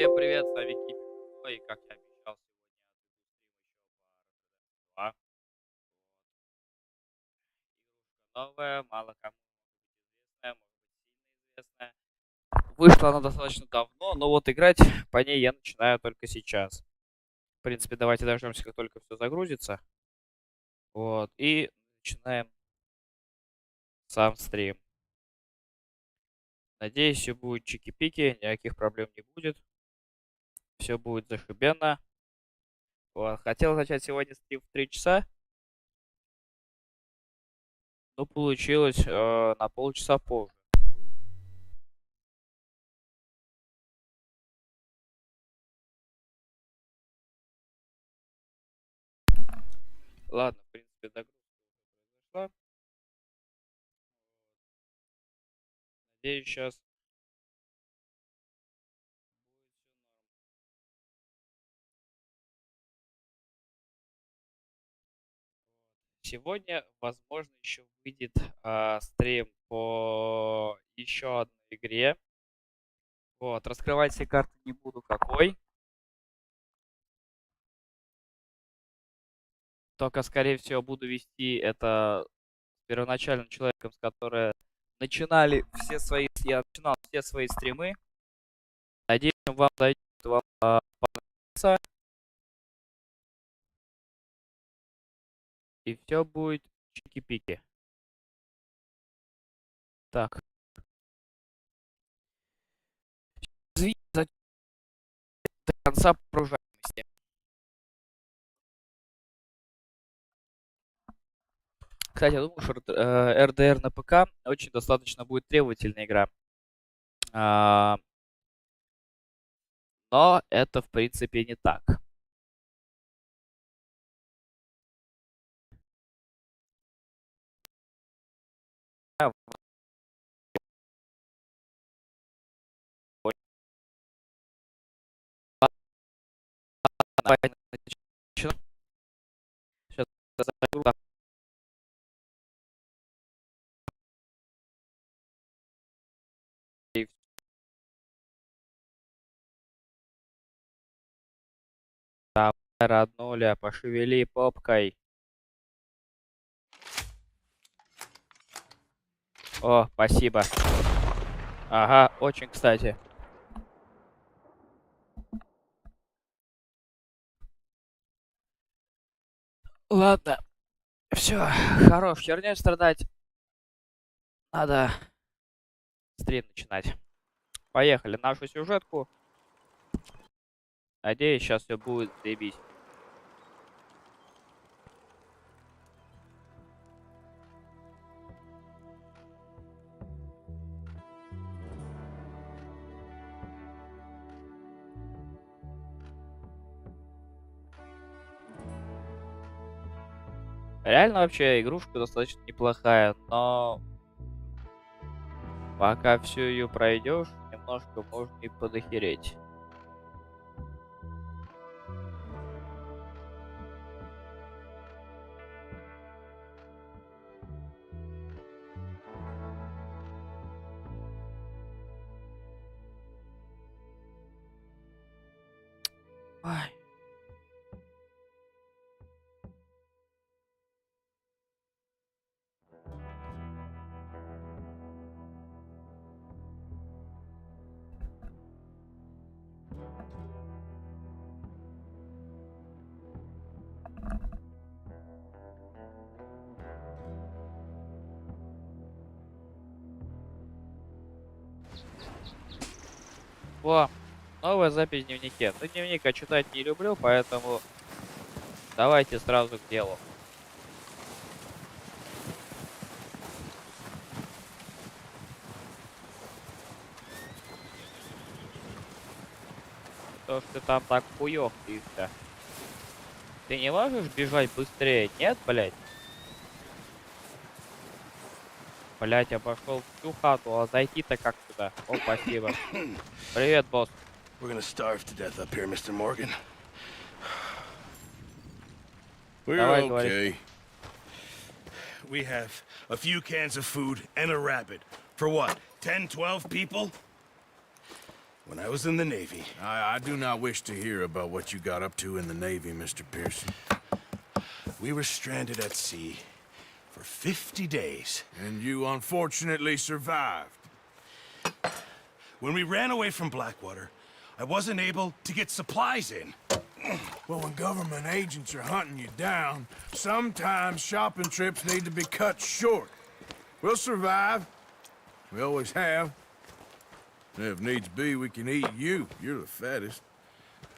Всем привет, с вами Кипи. Ну и как я обещал, сегодня новая, мало кому известная, может быть сильно известная. Вышла она достаточно давно, но вот играть по ней я начинаю только сейчас. В принципе, давайте дождемся, как только все загрузится. Вот, и начинаем сам стрим. Надеюсь, все будет чики-пики, никаких проблем не будет. Все будет зашибенно. Вот. Хотел начать сегодня стрим в 3 часа, но получилось на полчаса позже. Ладно, в принципе, загрузка произошла. Надеюсь, сейчас сегодня, возможно, еще выйдет стрим по еще одной игре. Вот, раскрывать все карты не буду какой. Только, скорее всего, буду вести это с первоначальным человеком, с которым я начинал все свои стримы. Надеюсь, вам зайдет, вам понравится. И все будет чики-пики. Так. Извините за до конца погружаемости. Кстати, я думаю, что RDR на ПК очень достаточно будет требовательная игра. А, Но это, в принципе, не так. Роднуля, пошевели попкой. О, спасибо. Ага, очень кстати. Ладно, все, хорош херней страдать. Надо стрим начинать. Поехали, нашу сюжетку. Надеюсь, сейчас все будет заебись. Реально вообще игрушка достаточно неплохая, но пока всю ее пройдешь, немножко можно и подохереть. Ай. Во, новая запись в дневнике. Ну, дневник я читать не люблю, поэтому давайте сразу к делу. То, что ты там так хуёхаешься. Ты не можешь бежать быстрее? Нет, блядь? Блядь, обошел всю хату, а зайти-то как сюда? О, спасибо. Привет, босс. We're gonna starve to death up here, Mr. Morgan. We're Давай, говори. okay. We have a few cans of food and a rabbit. For what? 10, 12 people? when I was in the Navy. I do not wish to hear about what you got up to in the Navy, Mr. Pearson. We were stranded at sea for 50 days. And you unfortunately survived. When we ran away from Blackwater, I wasn't able to get supplies in. Well, when government agents are hunting you down, sometimes shopping trips need to be cut short. We'll survive. We always have. And if needs be, we can eat you. You're the fattest.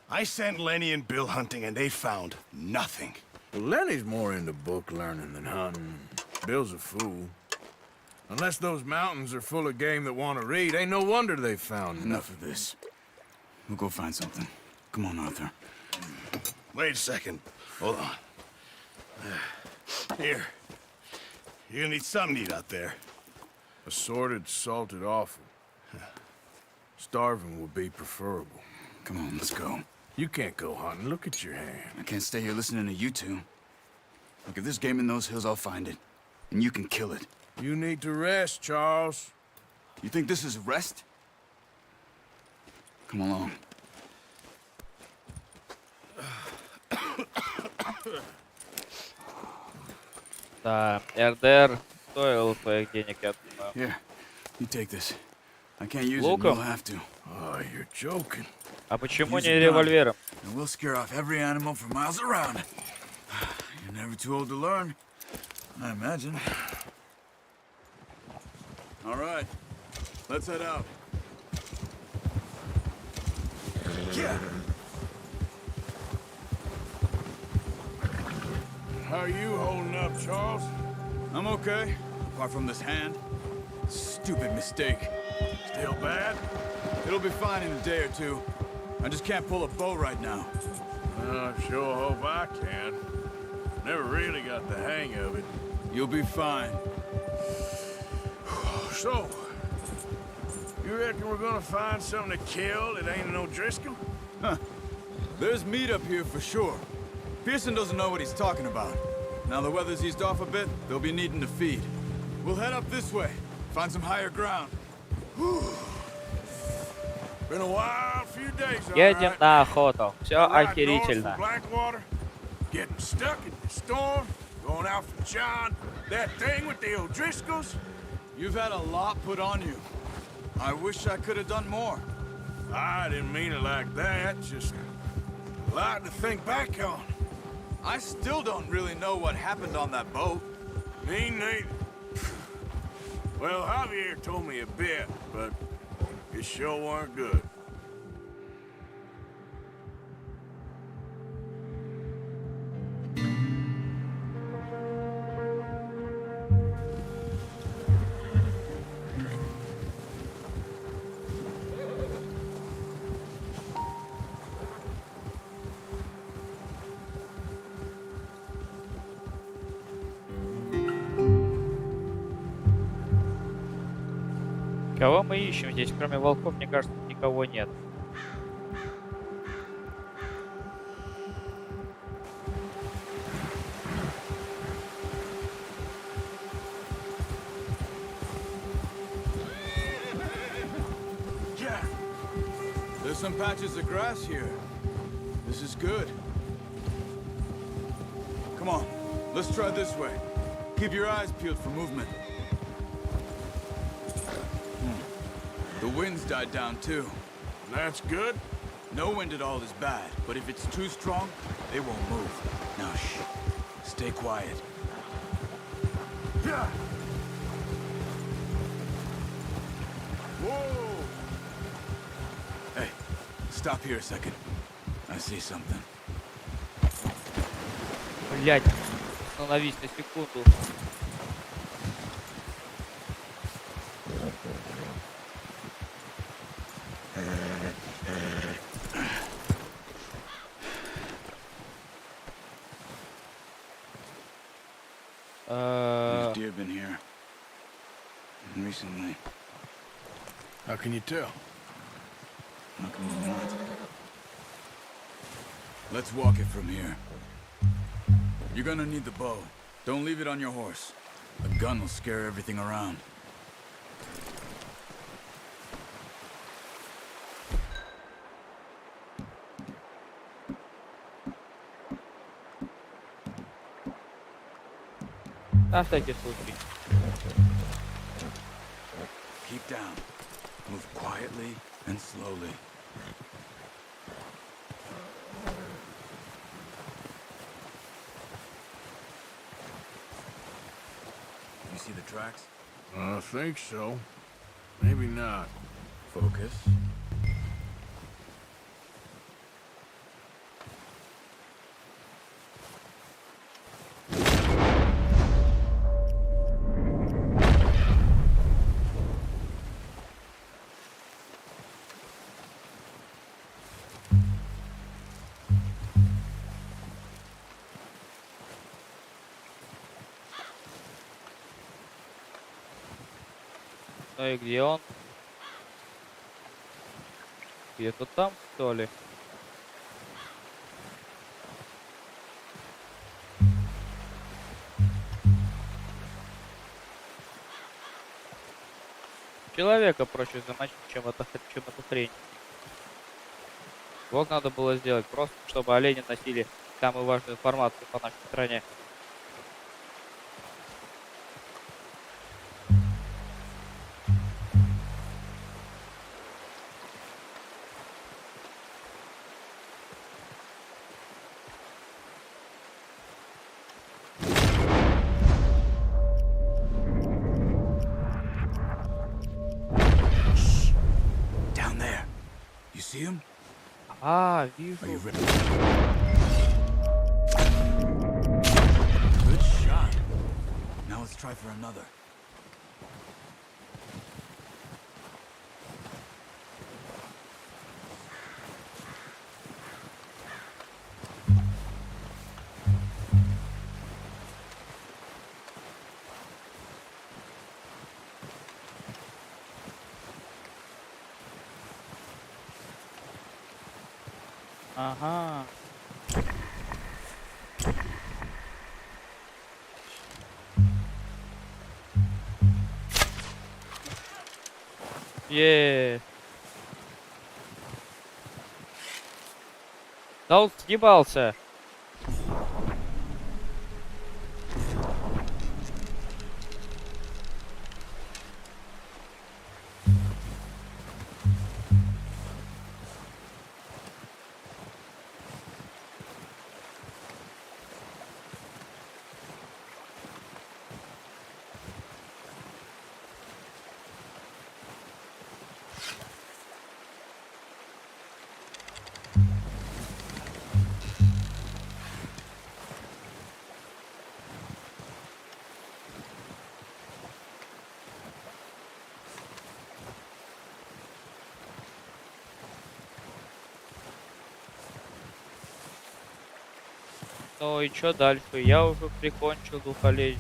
I sent Lenny and Bill hunting, and they found nothing. Well, Lenny's more into book learning than hunting. Bill's a fool. Unless those mountains are full of game that want to read, ain't no wonder they found Enough of this. We'll go find something. Come on, Arthur. Wait a second. Hold on. Here. You're gonna need something to eat out there. Assorted, salted offal. Starving would be preferable. Come on, let's go. You can't go hunting. Look at your hand. I can't stay here listening to you two. Look, if there's game in those hills, I'll find it. And you can kill it. You need to rest, Charles. You think this is rest? Come along. Да, РДР стоил своих денег, я думаю. Here, you take this. I can't use it, Луком? you'll have to. Oh, you're joking. А почему Use не a gun. револьвером? And we'll scare off every animal for miles around. You're never too old to learn, I imagine. All right, let's head out. Yeah. How are you holding up, Charles? I'm okay, apart from this hand. Stupid mistake. Still bad? It'll be fine in a day or two. I just can't pull a bow right now. I sure hope I can. Never really got the hang of it. You'll be fine. So, you reckon we're gonna find something to kill that ain't no Driscoll? There's meat up here for sure. Pearson doesn't know what he's talking about. Now the weather's eased off a bit, they'll be needing to feed. We'll head up this way, find some higher ground. Been a wild few days, all Едем right. на охоту. Все Right north охерительно. from Blackwater, getting stuck in the storm, going out from John, that thing with the O'Driscolls. You've had a lot put on you. I wish I could have done more. I didn't mean it like that, just a lot to think back on. I still don't really know what happened on that boat. Me neither. Well, Javier told me a bit, but it sure weren't good. Кого мы ищем здесь? Кроме волков, мне кажется, никого нет. Yeah. There's some patches of grass here. This is good. Come on, let's try this way. Keep your eyes peeled for movement. The wind's died down too. That's good. No wind at all is bad, but if it's too strong, they won't move. Now shh. Stay quiet. Yeah. Whoa. Hey, stop here a second. I see something. Блять, остановись на секунду. There's deer been here. Recently. How can you tell? How come you not? Let's walk it from here. You're gonna need the bow. Don't leave it on your horse. A gun will scare everything around. На всякий случай. Keep down. Move quietly and slowly. You see the tracks? I think so. Maybe not. Focus. Ну и где он? Где-то там, что ли? Человека проще замочить, чем эту хрень. Вот надо было сделать просто, чтобы олени носили самую важную информацию по нашей стране. Down there. You see him? А, Are you вижу. ready? Good shot. Now let's try for another. Ага. Е. Да он съебался. Ну и чё дальше? Я уже прикончил двух оленей.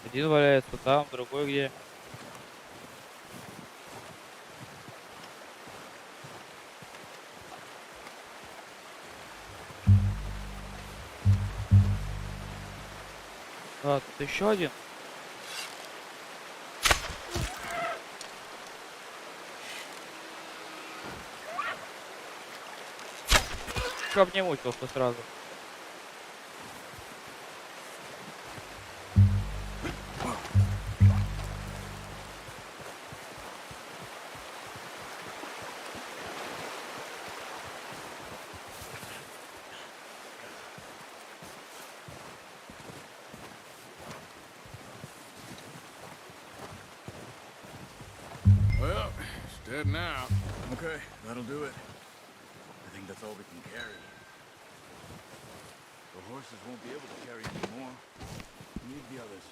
Один валяется там, другой где? А, тут еще один. Чтоб не мучился сразу. Well, it's dead now. Okay, that'll do it. I think that's all we can carry. The horses won't be able to carry anymore. We need the others.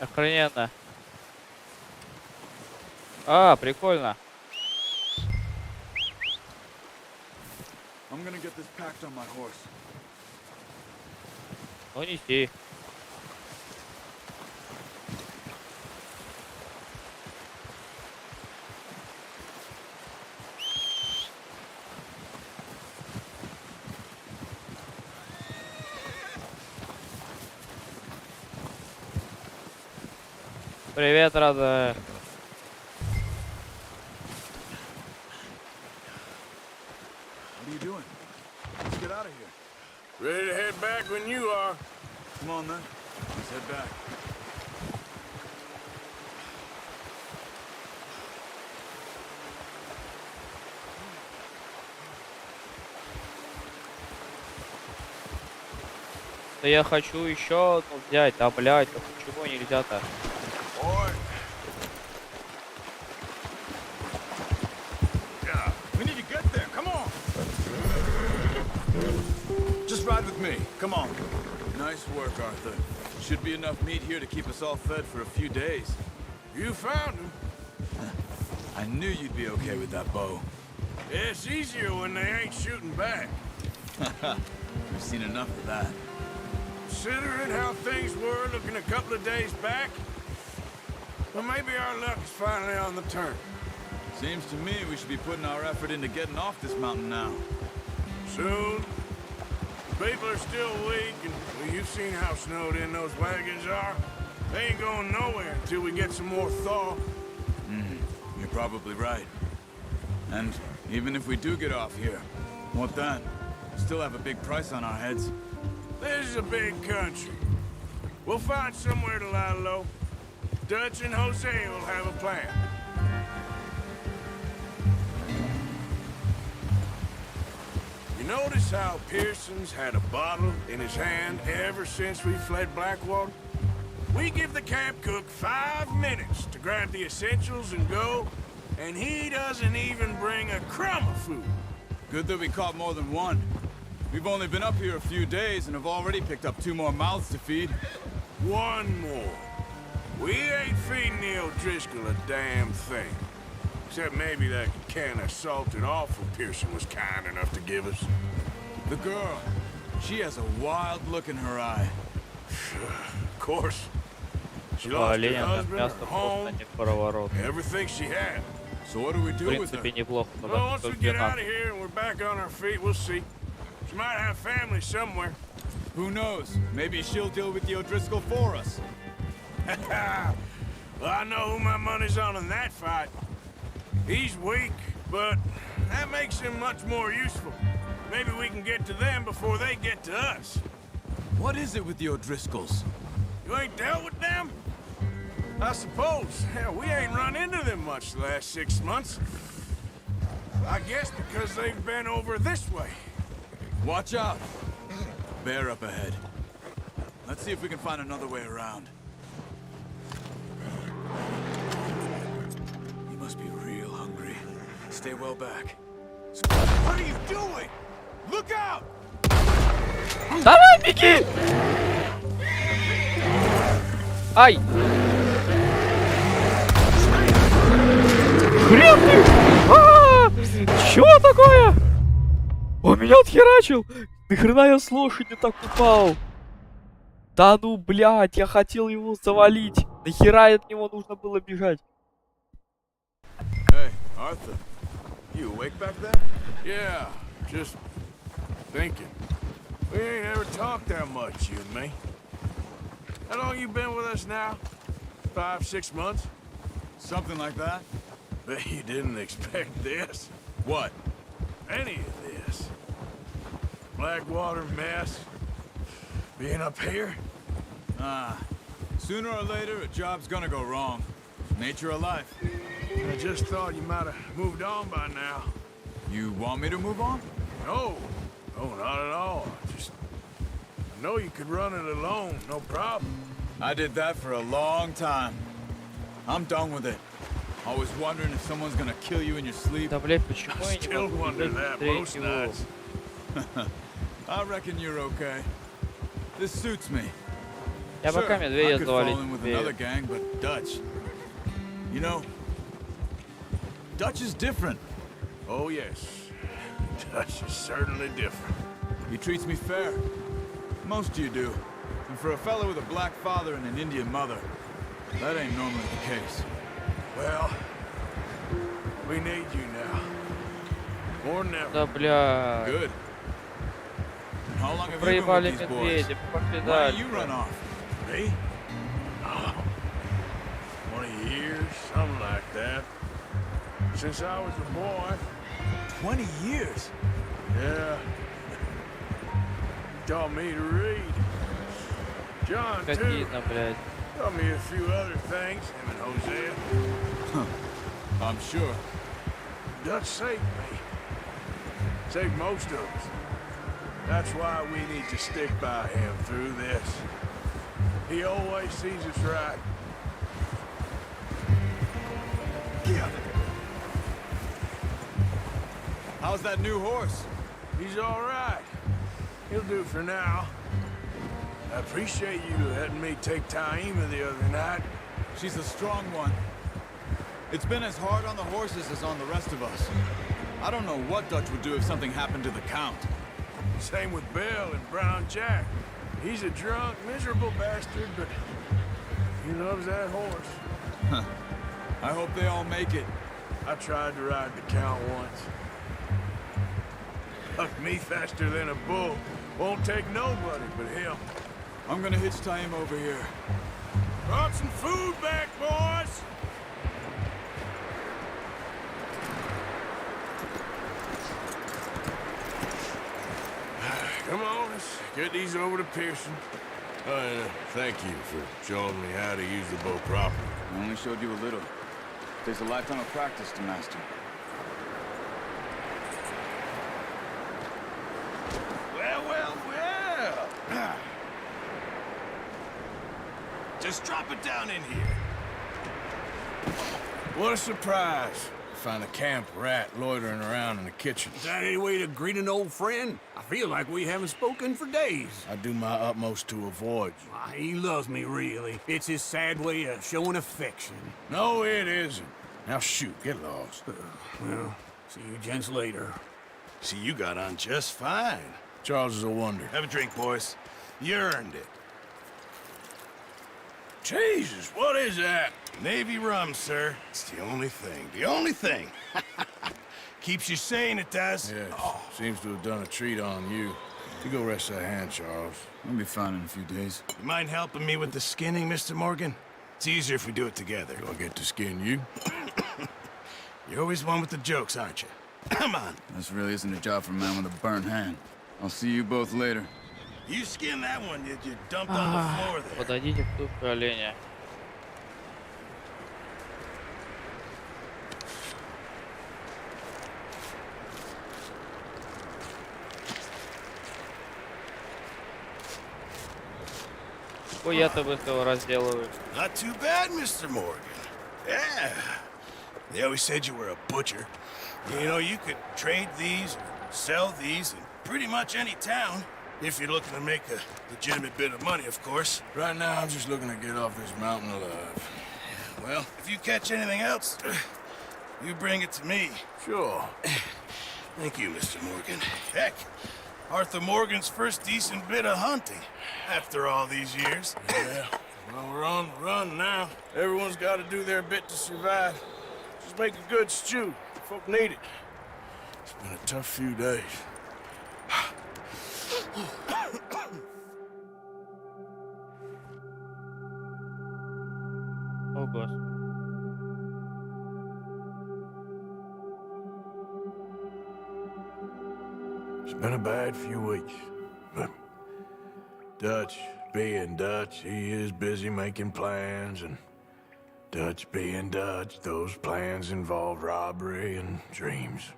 Охрененно. А, прикольно. I'm gonna get this packed on my horse. Ну неси. Привет, Рада. Ready to head back when you are. Come on then. Let's head back. Да я хочу еще одну взять, да, блядь, да почему нельзя-то? Boy. Yeah, we need to get there. Come on. Just ride with me. Come on. Nice work, Arthur. Should be enough meat here to keep us all fed for a few days. You found him. I knew you'd be okay with that bow. It's easier when they ain't shooting back. We've seen enough of that. Considering how things were looking a couple of days back, well, maybe our luck is finally on the turn. Seems to me we should be putting our effort into getting off this mountain now. Soon. The people are still weak, and well, you've seen how snowed in those wagons are. They ain't going nowhere until we get some more thaw. You're probably right. And even if we do get off here, what then? We still have a big price on our heads. This is a big country. We'll find somewhere to lie low. Dutch and Jose will have a plan. You notice how Pearson's had a bottle in his hand ever since we fled Blackwater? We give the camp cook 5 minutes to grab the essentials and go, and he doesn't even bring a crumb of food. Good that we caught more than one. We've only been up here a few days and have already picked up 2 more mouths to feed. One more. We ain't feeding the O'Driscoll a damn thing. Except maybe that can of salted offal Pearson was kind enough to give us. The girl, she has a wild look in her eye. Of course. She Два lost her оленя там husband, мясо her просто home, не в проворот. everything she had. So what do we В do with her? принципе, неплохо, но Well, once только we get 12. out of here and we're back on our feet, we'll see. She might have family somewhere. Who knows? Maybe she'll deal with the O'Driscoll for us. Well, I know who my money's on in that fight. He's weak, but that makes him much more useful. Maybe we can get to them before they get to us. What is it with the O'Driscolls? You ain't dealt with them? I suppose. Hell, we ain't run into them much the last 6 months. I guess because they've been over this way. Watch out! Bear up ahead. Let's see if we can find another way around. You must be real hungry. Stay well back. What are you doing? Look out! Давай, беги! Ай! Хрен ты! Чё такое? Он меня отхерачил! Нахрена я с лошади так упал? Да ну, блядь, я хотел его завалить. Нахера от него нужно было бежать? Hey, Arthur. You awake back there? Yeah, just thinking. We ain't ever talked that much, you and me. How long you been with us now? 5, 6 months? Something like that? Bet you didn't expect this. What? Any of this. Blackwater mess. Being up here? Sooner or later, a job's gonna go wrong. Nature of life. I just thought you might have moved on by now. You want me to move on? No. No, not at all. I know you could run it alone, no problem. I did that for a long time. I'm done with it. Always wondering if someone's gonna kill you in your sleep. Да, блядь, почему я не Still могу wonder бежать that most третью? nights. I reckon you're okay. This suits me. Я Sure, пока I медведя could fall завалить in with успею. another gang, but Dutch. You know, Dutch is different. Oh, yes. Dutch is certainly different. He treats me fair. Most of you do. And for a fellow with a black father and an Indian mother, that ain't normally the case. Well, we need you now. More than ever. Да, бля. Good. And how long have you been Проебали with these boys? медведя, пошли Why дальше. do you run off? Me? Oh, 20 years, something like that. Since I was a boy. 20 years? Yeah. taught me to read. John, too. Скотина, блядь. Taught me a few other things, him and Hosea. I'm sure. Dutch saved me. Saved most of us. That's why we need to stick by him through this. He always sees us right. Yeah. How's that new horse? He's all right. He'll do for now. I appreciate you letting me take Taima the other night. She's a strong one. It's been as hard on the horses as on the rest of us. I don't know what Dutch would do if something happened to the Count. Same with Bill and Brown Jack. He's a drunk, miserable bastard, but he loves that horse. I hope they all make it. I tried to ride the Count once. Hucked me faster than a bull. Won't take nobody but him. I'm gonna hitch Taima over here. Brought some food back, boys! Come on, let's get these over to Pearson. And thank you for showing me how to use the bow properly. I only showed you a little. Takes a lifetime of practice to master. Well, well, well. Just drop it down in here. What a surprise. Find a camp rat loitering around in the kitchen. Is that any way to greet an old friend? I feel like we haven't spoken for days. I do my utmost to avoid you. Why, he loves me, really. It's his sad way of showing affection. No, it isn't. Now shoot, get lost. Well, see you gents later. See, you got on just fine. Charles is a wonder. Have a drink, boys. You earned it. Jesus, what is that? Navy rum, sir. It's the only thing. The only thing. Keeps you sane, it does. Yes, seems to have done a treat on you. You go rest that hand, Charles. I'll be fine in a few days. You mind helping me with the skinning, Mr. Morgan? It's easier if we do it together. Do I get to skin you? You're always one with the jokes, aren't you? Come on. This really isn't a job for a man with a burnt hand. I'll see you both later. You skinned that one you dumped on the floor there. Подойдите к тупу оленя. Я-то быстро его разделываю. Not too bad, Mr. Morgan. Yeah. They always said you were a butcher. You know, you could trade these or sell these in pretty much any town. If you're looking to make a legitimate bit of money, of course. Right now, I'm just looking to get off this mountain alive. Well, if you catch anything else, you bring it to me. Sure. Thank you, Mr. Morgan. Heck, Arthur Morgan's first decent bit of hunting after all these years. Yeah. Well, we're on the run now. Everyone's got to do their bit to survive. Just make a good stew. Folk need it. It's been a tough few days. О, Господи. It's been a bad few weeks, but Dutch being Dutch, he is busy making plans, and Dutch being Dutch, those plans involve robbery and dreams.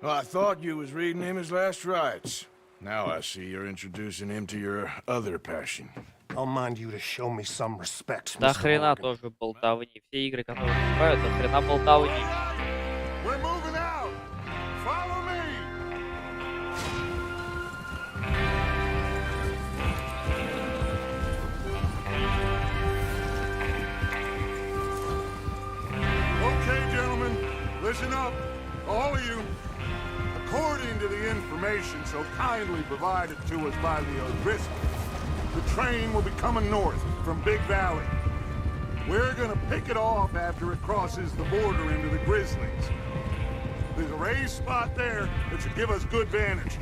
Well, I thought you was reading him his last rites. Now I see you're introducing him to your other passion. I'll mind you to show me some respect, До Mr. хрена Morgan. тоже болтовни. Все игры, которые бывают, до хрена болтовни. We're moving out. Follow me. Okay, gentlemen, listen up, all of you. According to the information so kindly provided to us by the O'Driscolls, the train will be coming north from Big Valley. We're gonna pick it off after it crosses the border into the Grizzlies. There's a raised spot there that should give us good vantage.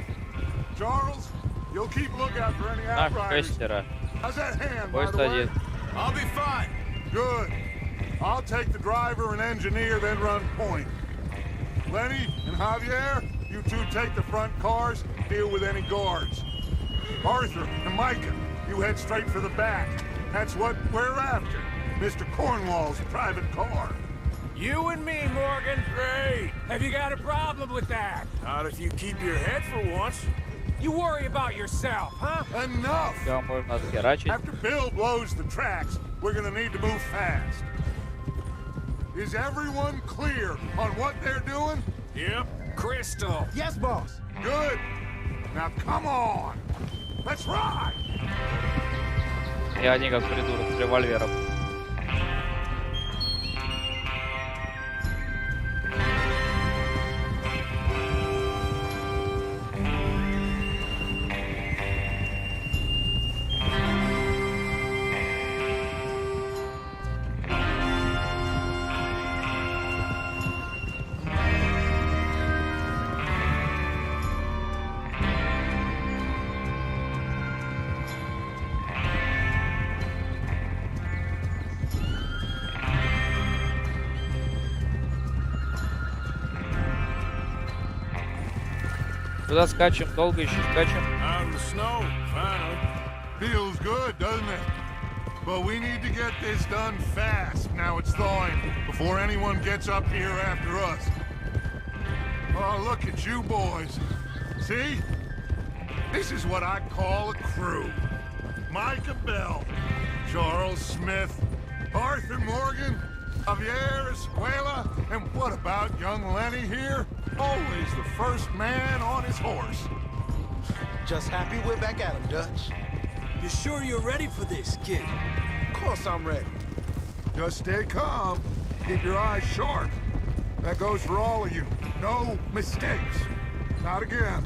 Charles, you'll keep lookout for any Наш outriders. шестеро. How's that hand, by Поезд the way? один. I'll be fine. Good. I'll take the driver and engineer, then run point. Lenny and Javier, you two take the front cars, deal with any guards. Arthur and Micah, you head straight for the back. That's what we're after. Mr. Cornwall's private car. You and me, Morgan. Great. Have you got a problem with that? Not if you keep your head for once. You worry about yourself, huh? Enough! Всё можно отхерачить. After Bill blows the tracks, we're gonna need to move fast. Is everyone clear on what they're doing? Yep. Crystal. Yes, boss. Good. Now come on. Let's ride. И они как придурок с револьвером. Куда скачем? Долго еще скачем? Out in the snow, finally. Feels good, doesn't it? But we need to get this done fast. Now it's thawing, before anyone gets up here after us. Oh, look at you boys. See? This is what I call a crew. Micah Bell, Charles Smith, Arthur Morgan, Javier Escuela, and what about young Lenny here? Always the first man on his horse. Just happy we're back at him, Dutch. You sure you're ready for this, kid? Of course I'm ready. Just stay calm. Keep your eyes sharp. That goes for all of you. No mistakes. Not again.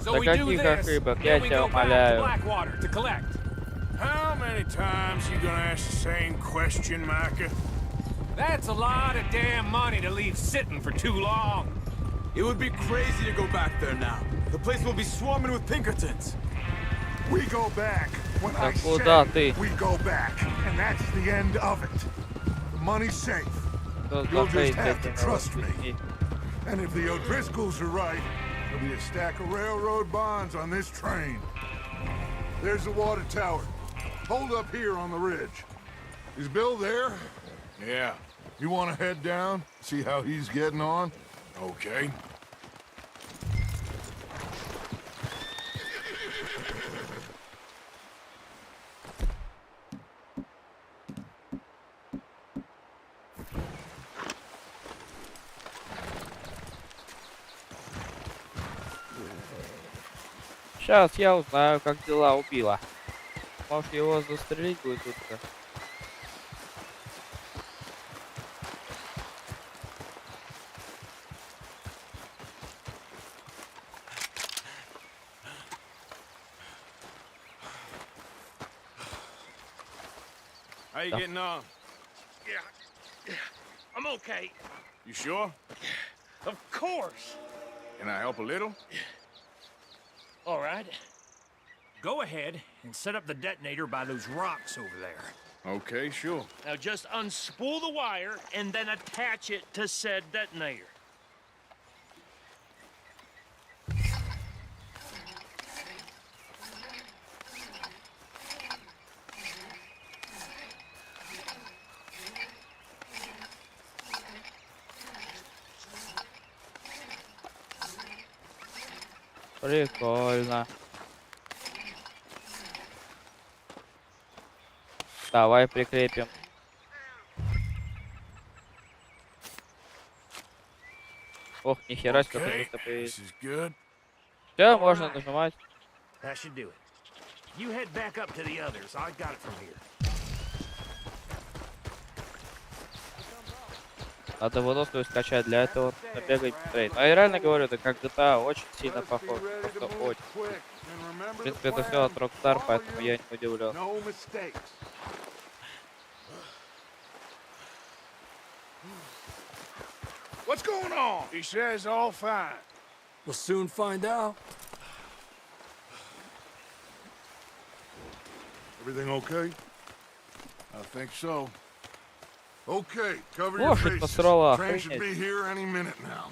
So Да we do каких this, ошибок, я then we тебя go back to умоляю. Blackwater to collect. How many times you gonna ask the same question, Micah? That's a lot of damn money to leave sitting for too long. It would be crazy to go back there now. The place will be swarming with Pinkertons. We go back. When I Так куда say ты? we go back, and that's the end of it. The money's safe. Кто You'll застоит just have to этим trust me. людьми? And if the O'Driscolls are right, there'll be a stack of railroad bonds on this train. There's the water tower. Hold up here on the ridge. Is Bill there? Yeah, You want to head down, see how he's getting on? okay. Сейчас я узнаю, как дела у Билла. Может, его застрелить будет тут-то? How you Yeah. getting on? I'm okay. You sure? Of course. Can I help a little? All right. Go ahead and set up the detonator by those rocks over there. Okay, sure. Now just unspool the wire and then attach it to said detonator. Прикольно. Давай прикрепим. Ох, нихера себе, как Okay, это появилось. this is good. Все, можно нажимать. That should do it. You head back up to the others. I got it from here. Надо выносливую скачать, для этого нужно бегать быстрее. Но я реально говорю, это как GTA, очень сильно похож. Просто очень. В принципе, это все от Rockstar, поэтому я не удивлен. No mistakes. What's going on? He says all fine. We'll soon find out. Everything okay? I think so. Okay, cover your Лошадь faces. посрала, Train should охренеть. be here any minute now.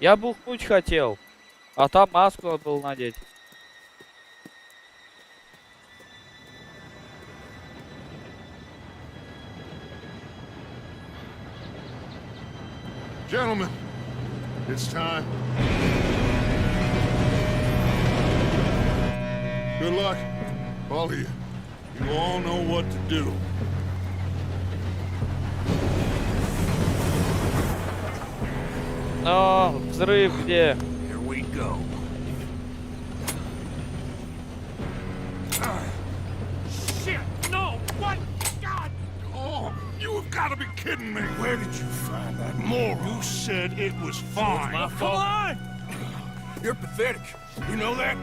Я бухнуть хотел, а там маску надо было надеть. Gentlemen, it's time. Good luck, all of you. You all know what to do. Но взрыв где? Here we go. Shit! No! What? God! Oh, you have got to be kidding me. Where did you find that moron? You said it was fine. Come on! You're pathetic. You know that?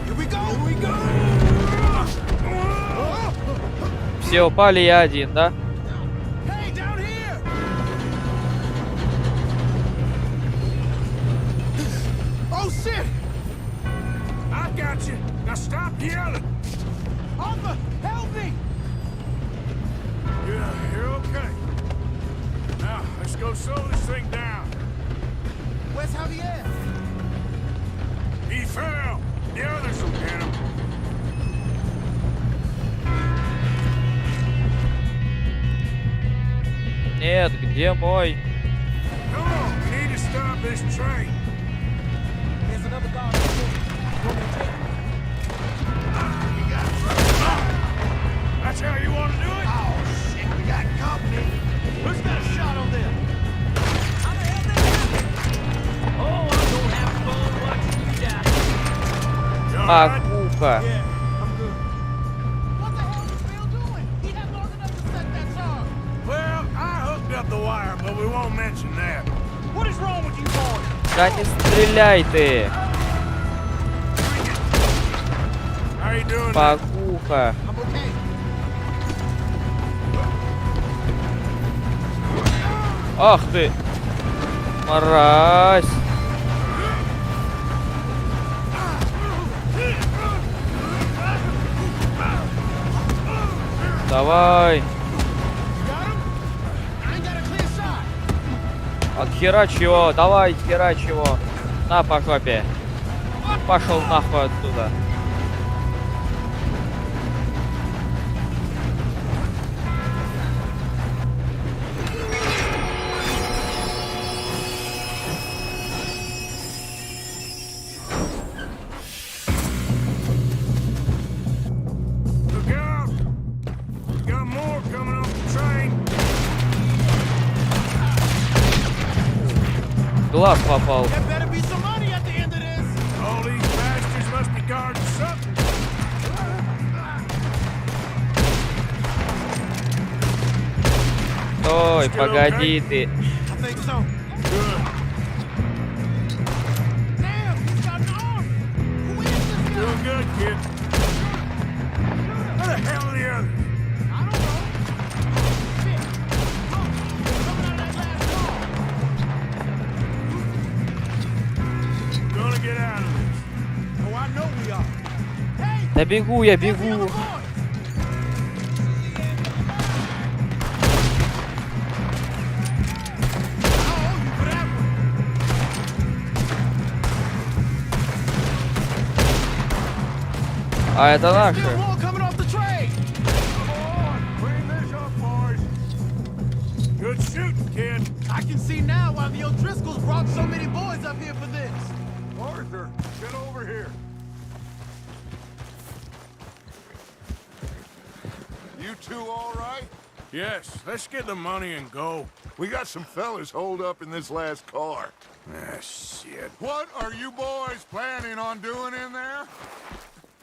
Here we go! Here we go! Все упали, я один, да? Hey, down here! Oh, shit! I got you. Now stop yelling. Arthur, help me! Yeah, you're okay. Now, let's go slow this thing down. Where's Javier? He fell. The others will get him. Нет, где мой? Come on, we need to stop this train. There's another guard. That's how you want to do it? Oh, shit, we got company. Who's got a shot on them? How the hell did that happen? Oh, I'm gonna have fun watching you die. You all right? Макуха. Yeah, I'm good. What the hell is Bill doing? He had long enough to set that charge. Well, I hooked up the wire, but we won't mention that. What is wrong with you boys? Да не стреляй ты. How you doing? man? Макуха. I'm okay. Ах ты. Мразь. Давай. Got him? I ain't got a clear shot. Отхерач его. Давай, херач его. На по жопе. Пошел нахуй оттуда. Look out! We got more coming off the train. Глаз попал. There better be some money at the end of this. All these bastards must be guarding something. Стой, погоди ты. I think so. Good. Damn, he's got an arm. Who is this guy? Doing good, kid. Where the hell are the others? I don't know. Shit. Look, they're coming out of that last door. Gonna get out of this. Oh, I know we are. Hey, Да бегу, я there's the other бегу. boys. I owe you for that one. А это Still наши. more coming off the train. Come on, clean this up, boys. Good shooting, kid. I can see now why the O'Driscolls brought so many boys up here for this. Arthur, get over here. You two all right? Yes, let's get the money and go. We got some fellas holed up in this last car. Ah, shit. What are you boys planning on doing in there?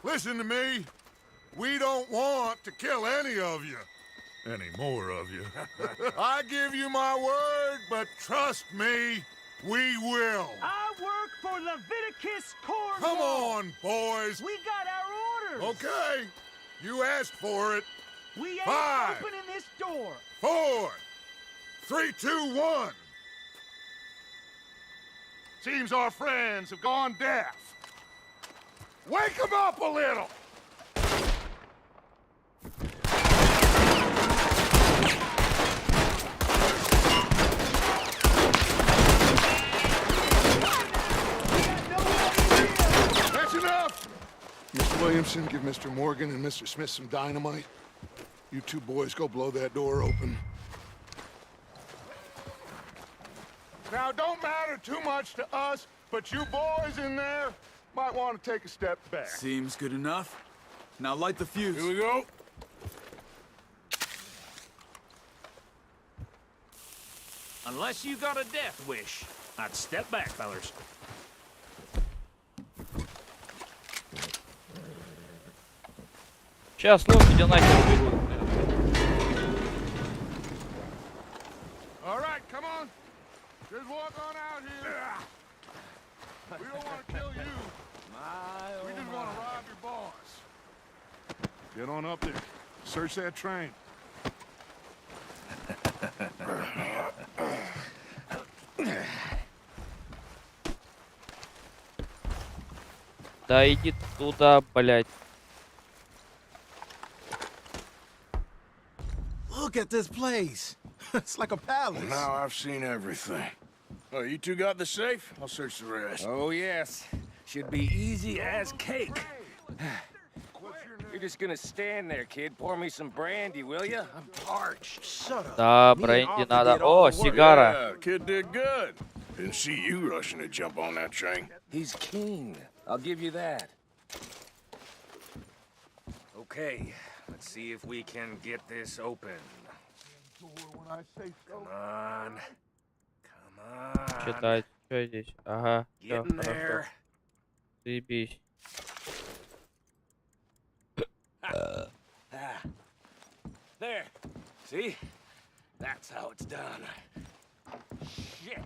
Listen to me. We don't want to kill any of you. Any more of you. I give you my word, but trust me, we will. I work for Leviticus Corps. Come on, boys. We got our orders. Okay. You asked for it. We ain't 5, opening this door. 4, 3, 2, 1. Seems our friends have gone deaf. Wake him up a little! That's enough! Mr. Williamson, give Mr. Morgan and Mr. Smith some dynamite. You two boys go blow that door open. Now, don't matter too much to us, but you boys in there might want to take a step back. Seems good enough. Now light the fuse. Here we go. Unless you got a death wish, I'd step back, fellers. Сейчас лошади нахер бегут. All right, come on. Just walk on out here. We don't want to kill you. We just want to rob your boss. Get on up there. Search that train. Да иди туда, блядь. Look at this place. It's like a palace. Now I've seen everything. Oh, you two got the safe? I'll search the rest. Oh, yes. Should be easy as cake. You're just gonna stand there, kid. Pour me some brandy, will you? I'm parched. Shut up. Да, Me and бренди Arthur надо. did all О, the work. сигара. Yeah, kid did good. Didn't see you rushing to jump on that train. He's keen. I'll give you that. Okay, let's see if we can get this open. When I say so. Come on. Come on. Читать. Что здесь? Ага. Всё, Getting хорошо. there. Заебись. Ah. There. See? That's how it's done. Shit.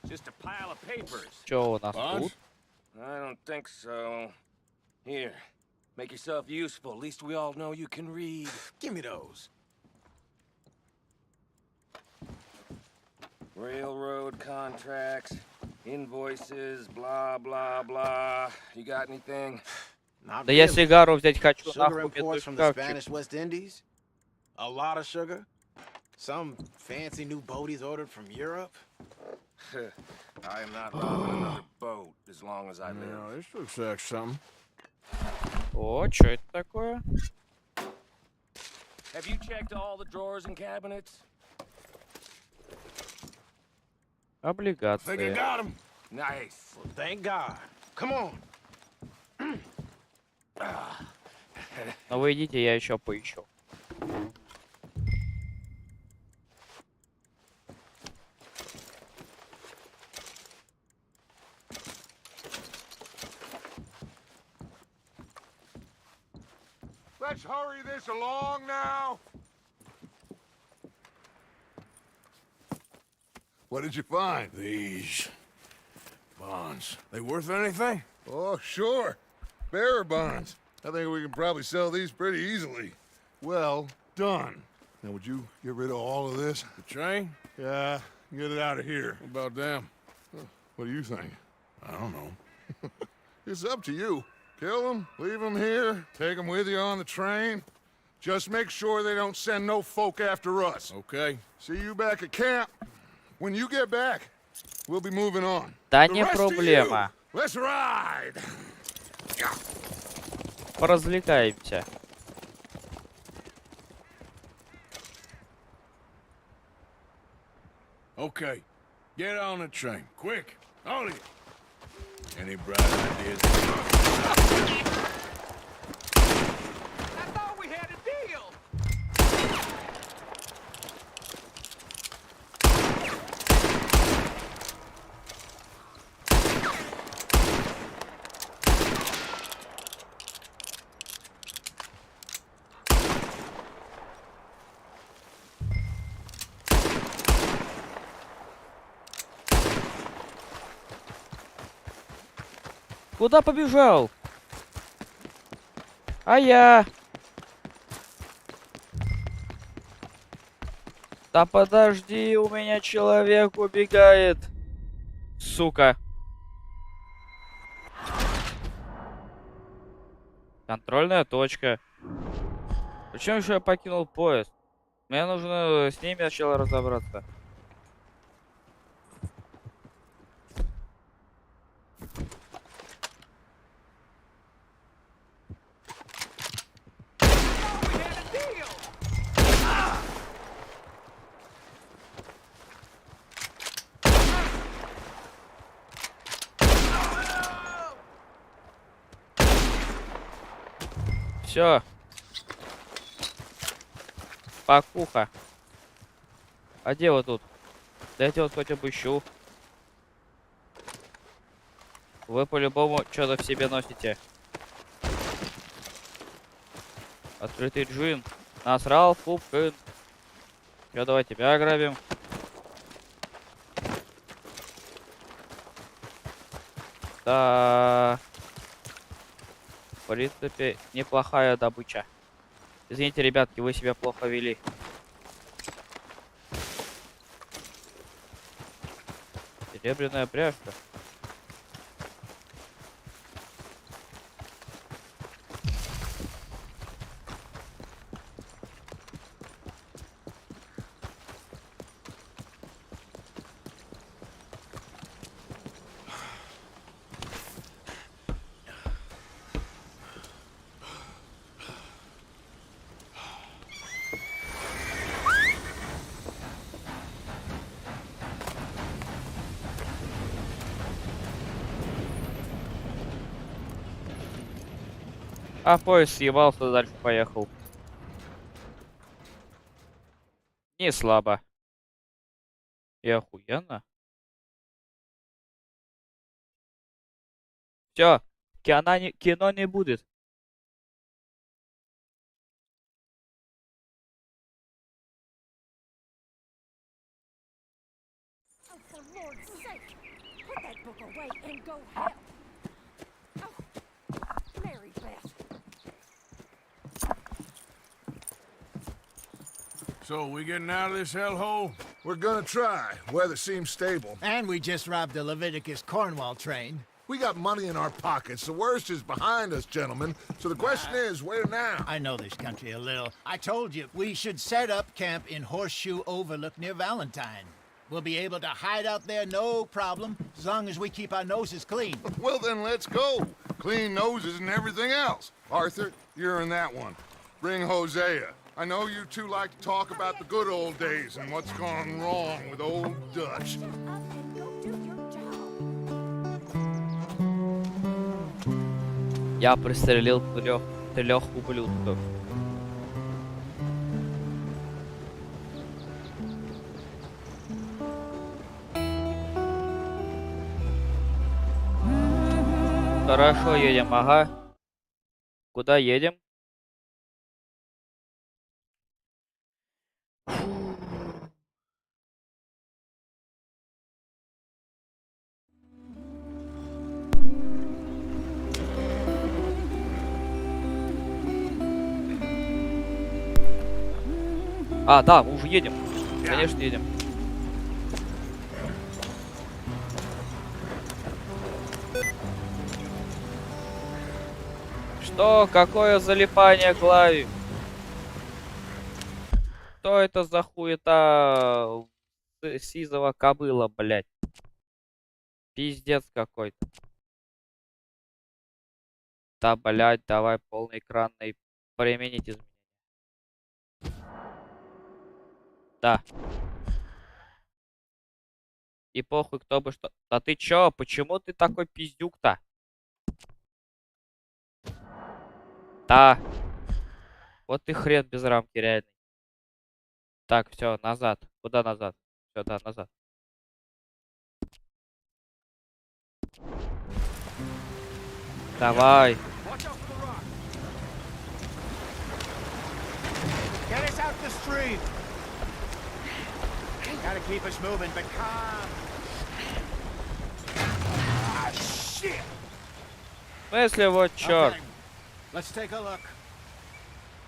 Just a pile of papers. Что у нас Bonds? тут? I don't think so. Here. Make yourself useful. At least we all know you can read. Give me those. Railroad contracts, invoices, blah, blah, blah. You got anything? Not Да я really. сигару взять хочу, Sugar нахуй, мне imports твой from the шкафчик. Spanish West Indies. A lot of sugar. Some fancy new boat he's ordered from Europe. I am not robbing another boat as long as I live. Yeah, this looks like something. О, что это такое? Have you checked all the drawers and cabinets? Think I Облигации. got him. Nice. Well, thank God. Come on. Но вы идите, я еще поищу. Let's hurry this along now. What did you find? These bonds. They worth anything? Oh, sure. Bearer bonds. I think we can probably sell these pretty easily. Well done. Now, would you get rid of all of this? The train? Yeah, get it out of here. What about them? What do you think? I don't know. It's up to you. Kill them, leave them here, take them with you on the train. Just make sure they don't send no folk after us. Okay. See you back at camp. When you get back, we'll be moving on. Да The не rest of проблема. you, let's ride. Поразвлекаемся. Okay. Get on the train. Quick. All of you. Any bright ideas? I thought we had a deal. Куда побежал? А я? Да подожди, у меня человек убегает. Сука. Контрольная точка. Почему еще я покинул поезд? Мне нужно с ними сначала разобраться. Все. Покуха. А где вы тут? Дайте вот хоть обыщу. Вы по-любому что-то в себе носите. Открытый джин. Насрал, фупкин. Все, давай тебя ограбим. Да. В принципе, неплохая добыча. Извините, ребятки, вы себя плохо вели. Серебряная пряжка. А поезд съебался, дальше поехал. Не слабо. И охуенно. Все, кино не будет. Oh, for Lord's sake! Put that book away and go help! Oh, Mary Beth. So, we getting out of this hellhole? We're gonna try. Weather seems stable. And we just robbed the Leviticus Cornwall train. We got money in our pockets. The worst is behind us, gentlemen. So the question is, where now? I know this country a little. I told you, we should set up camp in Horseshoe Overlook near Valentine. We'll be able to hide out there no problem, as long as we keep our noses clean. Well, then let's go. Clean noses and everything else. Arthur, you're in that one. Bring Hosea. I know you two like to talk about the good old days and what's gone wrong with old Dutch. Shut up and go do your job. Я пристрелил трех ублюдков. Хорошо, едем, ага. Куда едем? А, да, мы уже едем. Конечно, едем. Что? Какое залипание клавиш? Что это за хуета сизого кобыла, блядь? Пиздец какой-то. Да, блядь, давай полный экранный применить изменения. Да. И похуй, кто бы что... Да ты чё? Почему ты такой пиздюк-то? Да. Вот ты хрен без рамки, реально. Так, все, назад. Куда назад? Все, да, назад. Давай. Get us out the street! Gotta keep us moving, but calm. Ah, shit! В смысле, вот черт. Okay, let's take a look.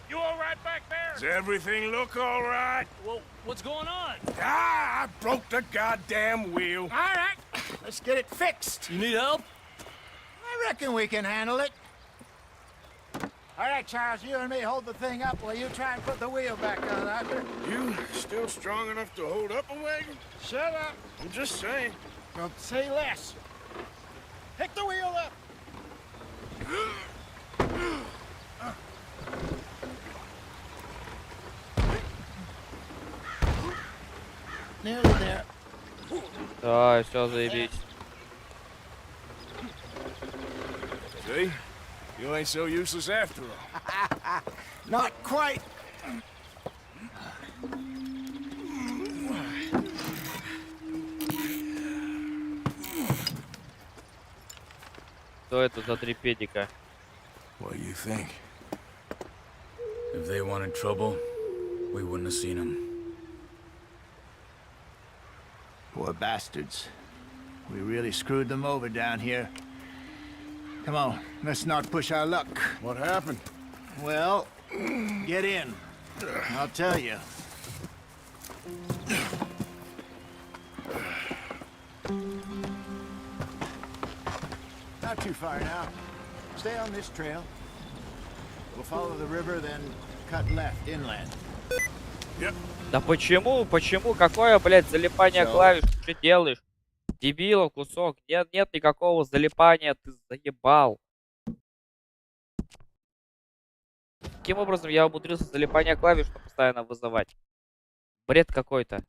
You all right back there? Does everything look all right? Well, what's going on? Ah, I broke the goddamn wheel. All right, let's get it fixed. You need help? I reckon we can handle it. All right, Charles, you and me hold the thing up while you try and put the wheel back on, Arthur. You still strong enough to hold up a wagon? Shut up. I'm just saying. Don't say less. Pick the wheel up. Nearly there. Давай, все, заебись. See? You ain't so useless after all. Not quite. Что это за три педика? What do you think? If they wanted trouble, we wouldn't have seen them. Poor bastards. We really screwed them over down here. Come on, let's not push our luck. What happened? Well, get in. I'll tell you. Not too far now. Stay on this trail. We'll follow the river, then cut left inland. Yep. Да почему? Почему? Какое, блядь, залипание клавиш? Ты что делаешь? Дебила, кусок. Нет никакого залипания, ты заебал. Каким образом я умудрился залипание клавиш постоянно вызывать? Бред какой-то.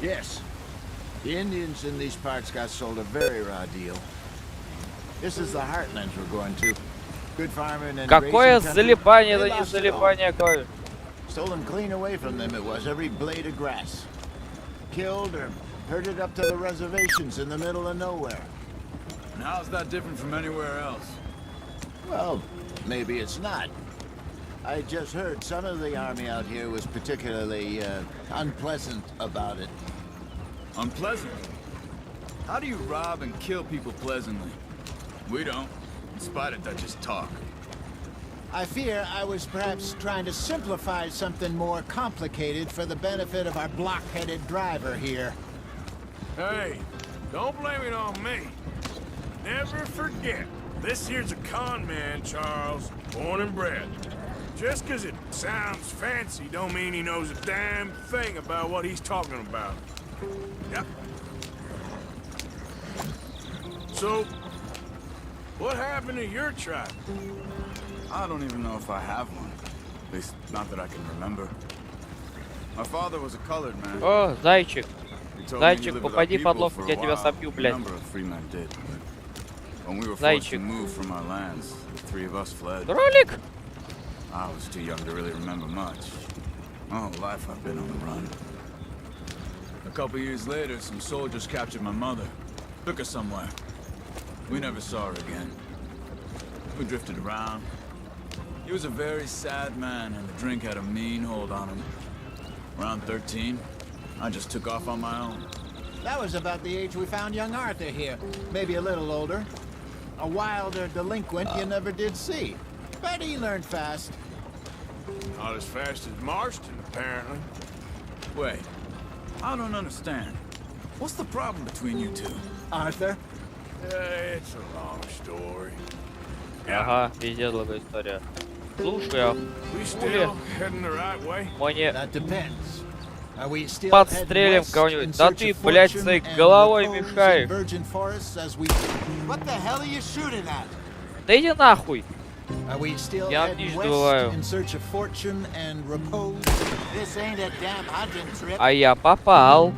Yes. The Indians in these parts got sold a very raw deal. This is the heartlands we're going to. Good farming and Какое grazing country. залипание, They это не lost it all. залипание клавиш. Stolen clean away from them it was, every blade of grass. Killed or herded up to the reservations in the middle of nowhere. And how's that different from anywhere else? Well, maybe it's not. I just heard some of the army out here was particularly unpleasant about it. Unpleasant? How do you rob and kill people pleasantly? We don't, in spite of Dutch's talk. I fear I was perhaps trying to simplify something more complicated for the benefit of our block-headed driver here. Hey, don't blame it on me. Never forget, this here's a con man, Charles, born and bred. Just 'cause it sounds fancy don't mean he knows a damn thing about what he's talking about. Yep. So, what happened to your tribe? I don't even know if I have one. At least, not that I can remember. My father was a colored man. О, зайчик. He told me he Зайчик, lived попади without под people ловко, for a я тебя while. собью, A блядь. number of free men did. When we were forced to Зайчик. move from our lands, the three of us fled. Кролик! I was too young to really remember much. My whole life I've been on the run. A couple years later, some soldiers captured my mother. Took her somewhere. We never saw her again. We drifted around. He was a very sad man, and the drink had a mean hold on him. Around 13, I just took off on my own. That was about the age we found young Arthur here. Maybe a little older. A wilder delinquent you never did see. But he learned fast. Not as fast as Marston, apparently. Wait, I don't understand. What's the problem between you two? Arthur? It's a long story. Ага, пиздец, долгая история. Слушай, We still heading the right way? мы не That depends. Are we still подстрелим heading west кого-нибудь. in Да search ты, of блядь, fortune своей and головой repose in мешаешь. virgin forests as we... What the hell are you shooting at? Да иди нахуй. Are we still Я heading движды west бываю. in search of fortune and repose? This ain't a damn hunting trip. А я попал.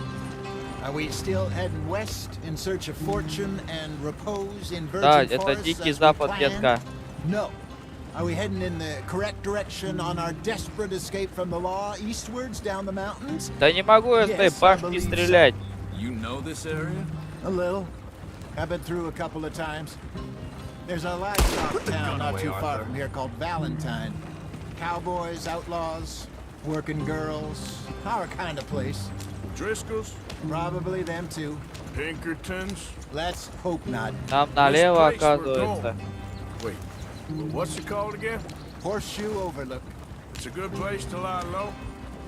Are we still heading west in search of fortune and repose in Да, virgin это forests Дикий as we Запад, planned? детка. No. Are we heading in the correct direction on our desperate escape from the law eastwards down the mountains? Да не могу я с той Yes, I башни believe so. стрелять. You know this area? A little. I've been through a couple of times. There's a livestock town not too far from here called Valentine. Cowboys, outlaws, working girls, our kind of place. Driscoll's? Probably them too. Pinkertons? Let's hope not. Там налево, This place we're оказывается. Wait, what's it called again? Horseshoe Overlook. It's a good place to lie low.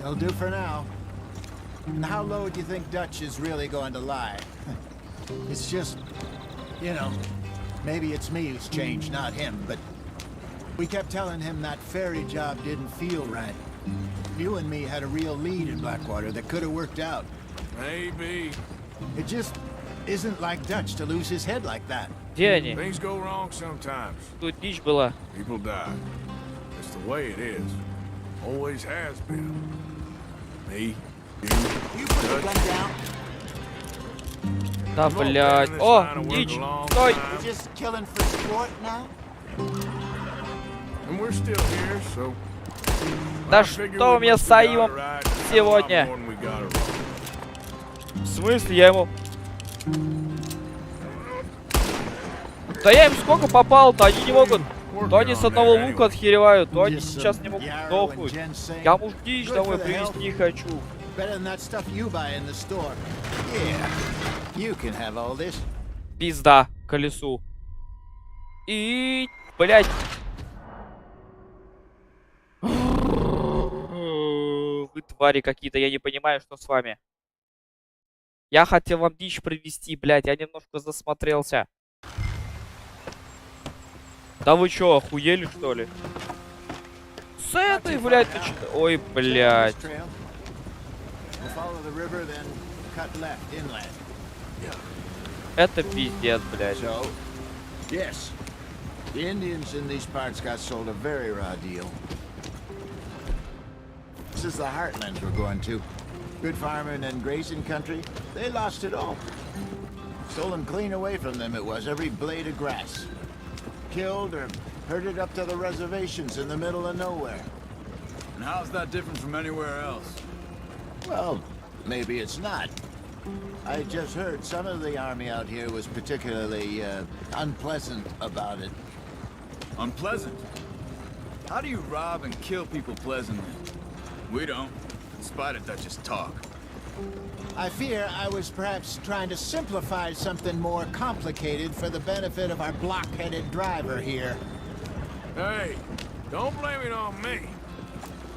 They'll do for now. And how low do you think Dutch is really going to lie? It's just, you know, Maybe it's me who's changed, not him, but we kept telling him that ferry job didn't feel right. You and me had a real lead in Blackwater that could have worked out. Maybe. It just isn't like Dutch to lose his head like that. Где они? Things go wrong sometimes. Тут дичь была. People die. It's the way it is. Always has been. Me, You put the gun down. Да, блядь. О, дичь. Стой. You're just killing for sport now? and we're still here, so... Да I figure что у we меня must с have got Саимом it right a lot сегодня? more than we got it wrong. В смысле, я ему... Да я им сколько попал-то, они не могут... То они с одного лука отхеревают, то они сейчас не могут сдохнуть. Я муж дичь домой привезти хочу. Better than that stuff you buy in the store. Yeah, you can have all this. Пизда колесу. И... Блять. Вы твари какие-то, я не понимаю, что с вами. Я хотел вам дичь привезти, блять, я немножко засмотрелся. Да вы чё, охуели что ли? С этой, блядь, ой, блядь. We'll follow the river, then cut left inland. Это пиздец, блядь. So, yes, the Indians in these parts got sold a very raw deal. This is the heartlands we're going to. Good farming and grazing country. They lost it all. Stolen clean away from them it was, every blade of grass. Killed or herded up to the reservations in the middle of nowhere. And how's that different from anywhere else? Well, maybe it's not. I just heard some of the army out here was particularly unpleasant about it. Unpleasant? How do you rob and kill people pleasantly? We don't, in spite of Dutch's talk. I fear I was perhaps trying to simplify something more complicated for the benefit of our block-headed driver here. Hey, don't blame it on me.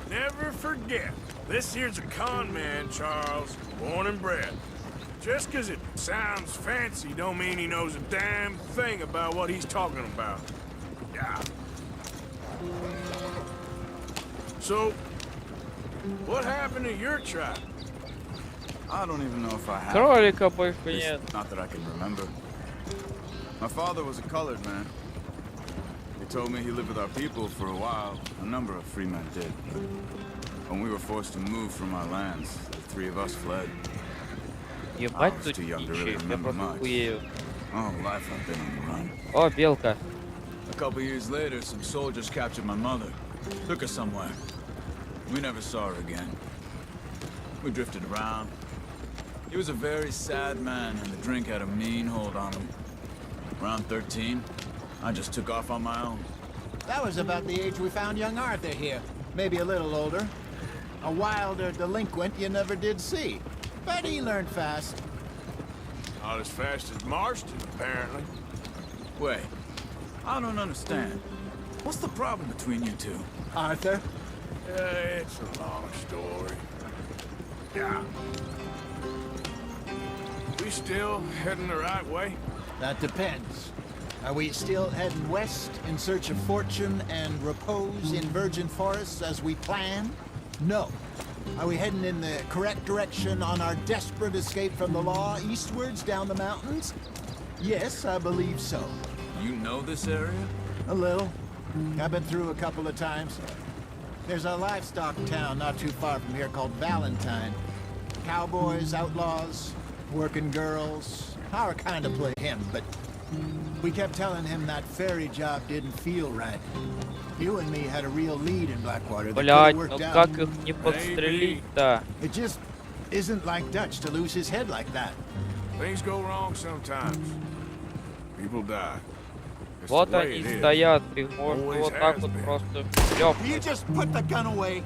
Never forget, this here's a con man, Charles, born and bred. Just 'cause it sounds fancy don't mean he knows a damn thing about what he's talking about. Yeah. So, what happened to your tribe? I don't even know if I have. Кролика больше At least нет. not that I can remember. My father was a colored man. He told me he lived with our people for a while. A number of free men did. When we were forced to move from our lands, the three of us fled. Ебать I was тут too young to дичи, really я remember просто much. хуею. Oh, life I've been on the run. О, белка. A couple years later, some soldiers captured my mother. Took her somewhere. We never saw her again. We drifted around. He was a very sad man, and the drink had a mean hold on him. Around 13, I just took off on my own. That was about the age we found young Arthur here. Maybe a little older. A wilder delinquent you never did see. But he learned fast. Not as fast as Marston, apparently. Wait, I don't understand. What's the problem between you two? Arthur? It's a long story. Yeah. We still heading the right way? That depends. Are we still heading west in search of fortune and repose in virgin forests as we planned? No. Are we heading in the correct direction on our desperate escape from the law eastwards down the mountains? Yes, I believe so. You know this area? A little. I've been through a couple of times. There's a livestock town not too far from here called Valentine. Cowboys, outlaws, working girls. Our kind of play him, but we kept telling him that ferry job didn't feel right. You and me had a real lead in Blackwater that could Блять, have ну worked out. как их не подстрелить-то? It just isn't like Dutch to lose his head like that. Things go wrong sometimes. People die. It's the Вот way они it is. стоят, их можно Always вот так has вот been. просто Will you шлёпнуть. just put the gun away?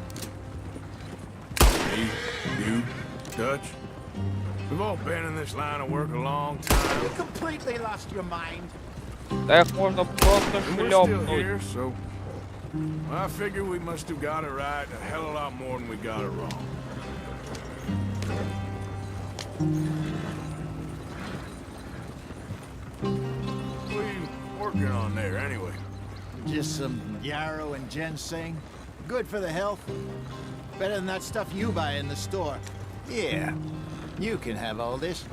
Me, you, Dutch. We've all been in this line of work a long time. You completely lost your mind. Да их можно просто And we're still шлёпнуть. here, so I figure we must have got it right a hell of a lot more than we got it wrong. We working on there, anyway? Just some yarrow and ginseng. Good for the health. Better than that stuff you buy in the store. Yeah, you can have all this.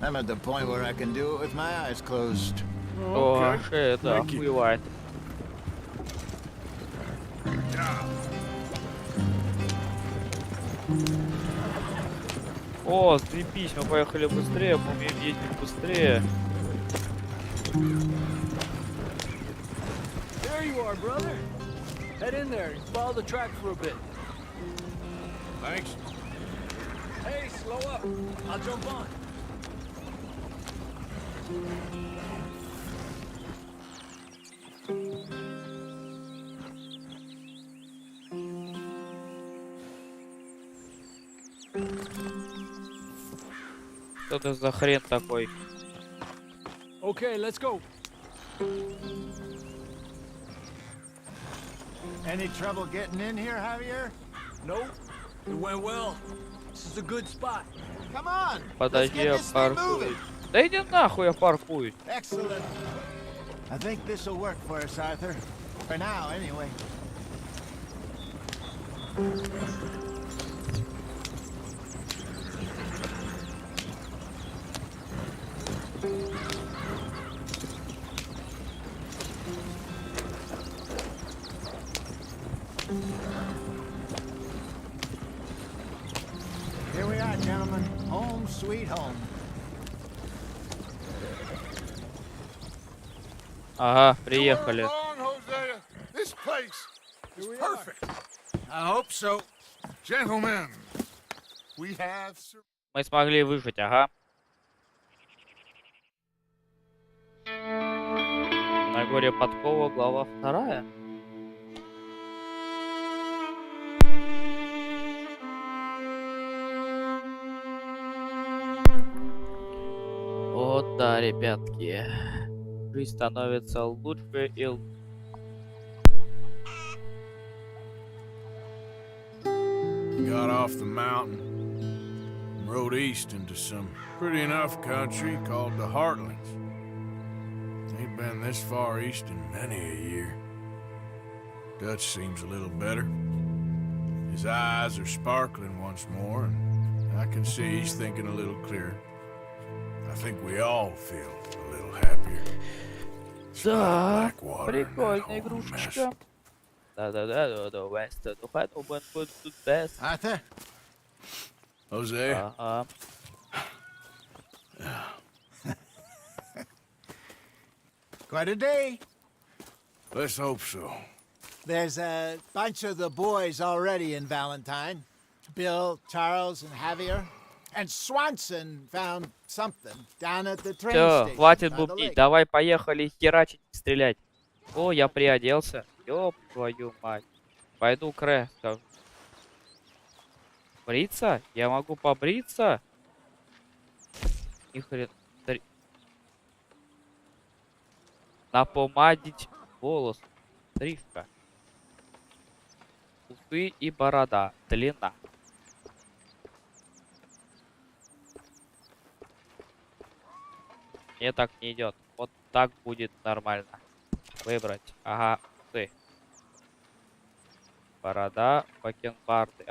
I'm at the point where I can do it with my eyes closed. О, шея, да, Thank you. охуевает. О, заебись, мы поехали быстрее, мы умеем ездить быстрее. There you are, brother. Head in there and follow the track for a bit. Thanks. Hey, slow up. I'll jump on. Что это за хрен такой? Okay, let's go. Any trouble getting in here, Javier? Nope. It went well. This is a good spot. Come on! Let's Подожди, get я this thing паркуюсь. moving. Да иди нахуй, я паркуюсь. Excellent. I think this will work for us, Arthur. For now, anyway. Here we are, gentlemen. Home sweet home. Ага, приехали. Wrong, Hosea. This place is perfect. I hope so. Gentlemen, we have Мы смогли выжить, ага. На горе Подкова, глава 2. Вот да, ребятки. Жизнь становится лучше и лучше. Got off the mountain and rode east into some pretty enough country called the Heartlands. Ain't been this far east in many a year. Dutch seems a little better. His eyes are sparkling once more, and I can see he's thinking a little clearer. I think we all feel a little happier. Да, Blackwater and that прикольная whole игрушечка. mess. Да, West, the final one was the best. Arthur? Hosea, Ага. Quite a day. let's hope so. There's a bunch of the boys already in Valentine. Bill, Charles, and Javier. And Swanson found something down at the train Все, station. хватит by the бубнить, lake. давай поехали херачить, стрелять. О, я приоделся. Ёб твою мать. Пойду к Рэ, скажу. Бриться? Я могу побриться? Ни хрен. Напомадить волос. Стрижка. Усы и борода. Длина. Мне так не идет. Вот так будет нормально. Выбрать. Ага, усы. Борода, бакенбарды.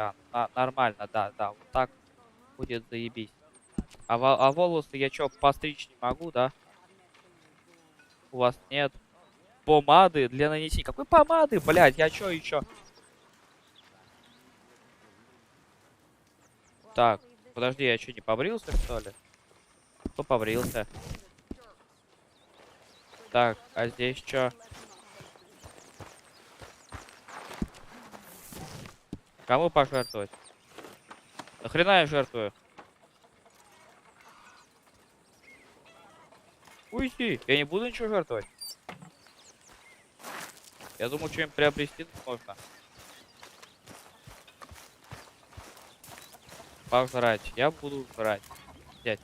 Нормально, да. Вот так будет заебись. А волосы я чё, постричь не могу, да? У вас нет помады для нанесения. Какой помады, блядь? Я чё еще? Так, подожди, я что, не побрился, что ли? Кто побрился? Так, а здесь что? Кому пожертвовать? Нахрена я жертвую? Уйди, я не буду ничего жертвовать. Я думаю, что-нибудь приобрести можно. Пожрать. Я буду жрать. Взять.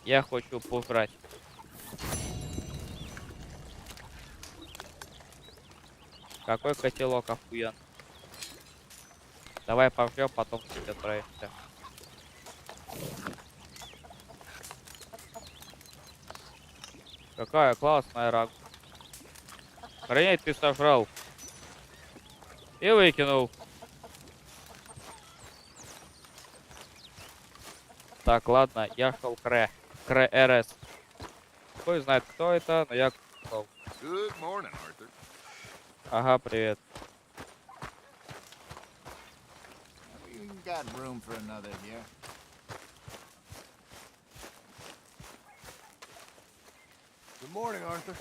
Я хочу пожрать. Какой котелок охуен. Давай пожрем, потом чуть отправимся. Какая классная рак. Охренеть, ты сожрал. И выкинул. Так, ладно, я шел к РС. Кто знает, кто это, но я шел. Good morning, Arthur. Ага, привет. We got room for another here. Good morning, Arthur.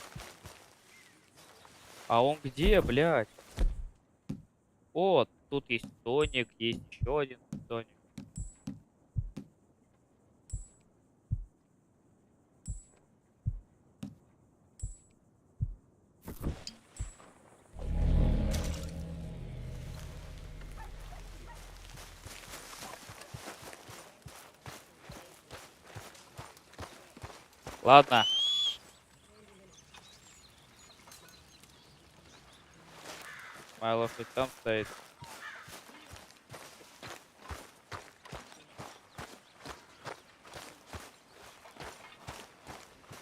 А он где, блядь? Вот, тут есть тоник, есть еще один тоник. Ладно. Моя лошадь там стоит.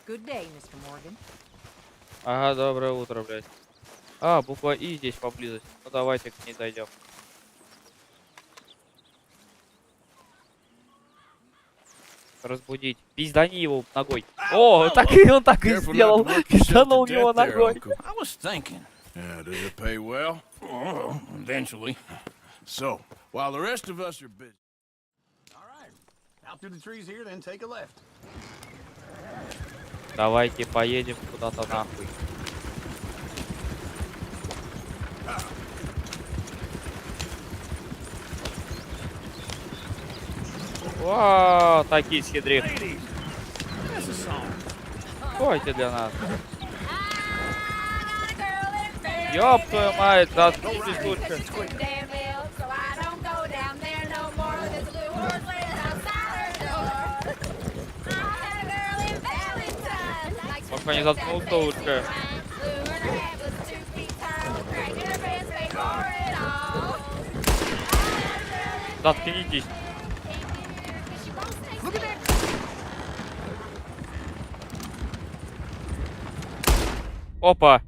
Good day, Mr. Morgan. Ага, доброе утро, блядь. А, буква И здесь поблизости. Ну давайте к ней дойдем. Разбудить. Пиздани его ногой. О, так и он так и Careful not сделал. to work yourself Пизданул to его death there, ногой. Uncle. I was thinking. Yeah, does it pay well? Oh, eventually. So, while the rest of us are busy. All right. Out through the trees here, then take a left. Давайте поедем куда-то нахуй. Вау, такие схидрих. That's a song. Койте для нас. Ёб твою мать, заткнитесь лучше. Может, они заткнутся лучше. Заткнитесь. Опа.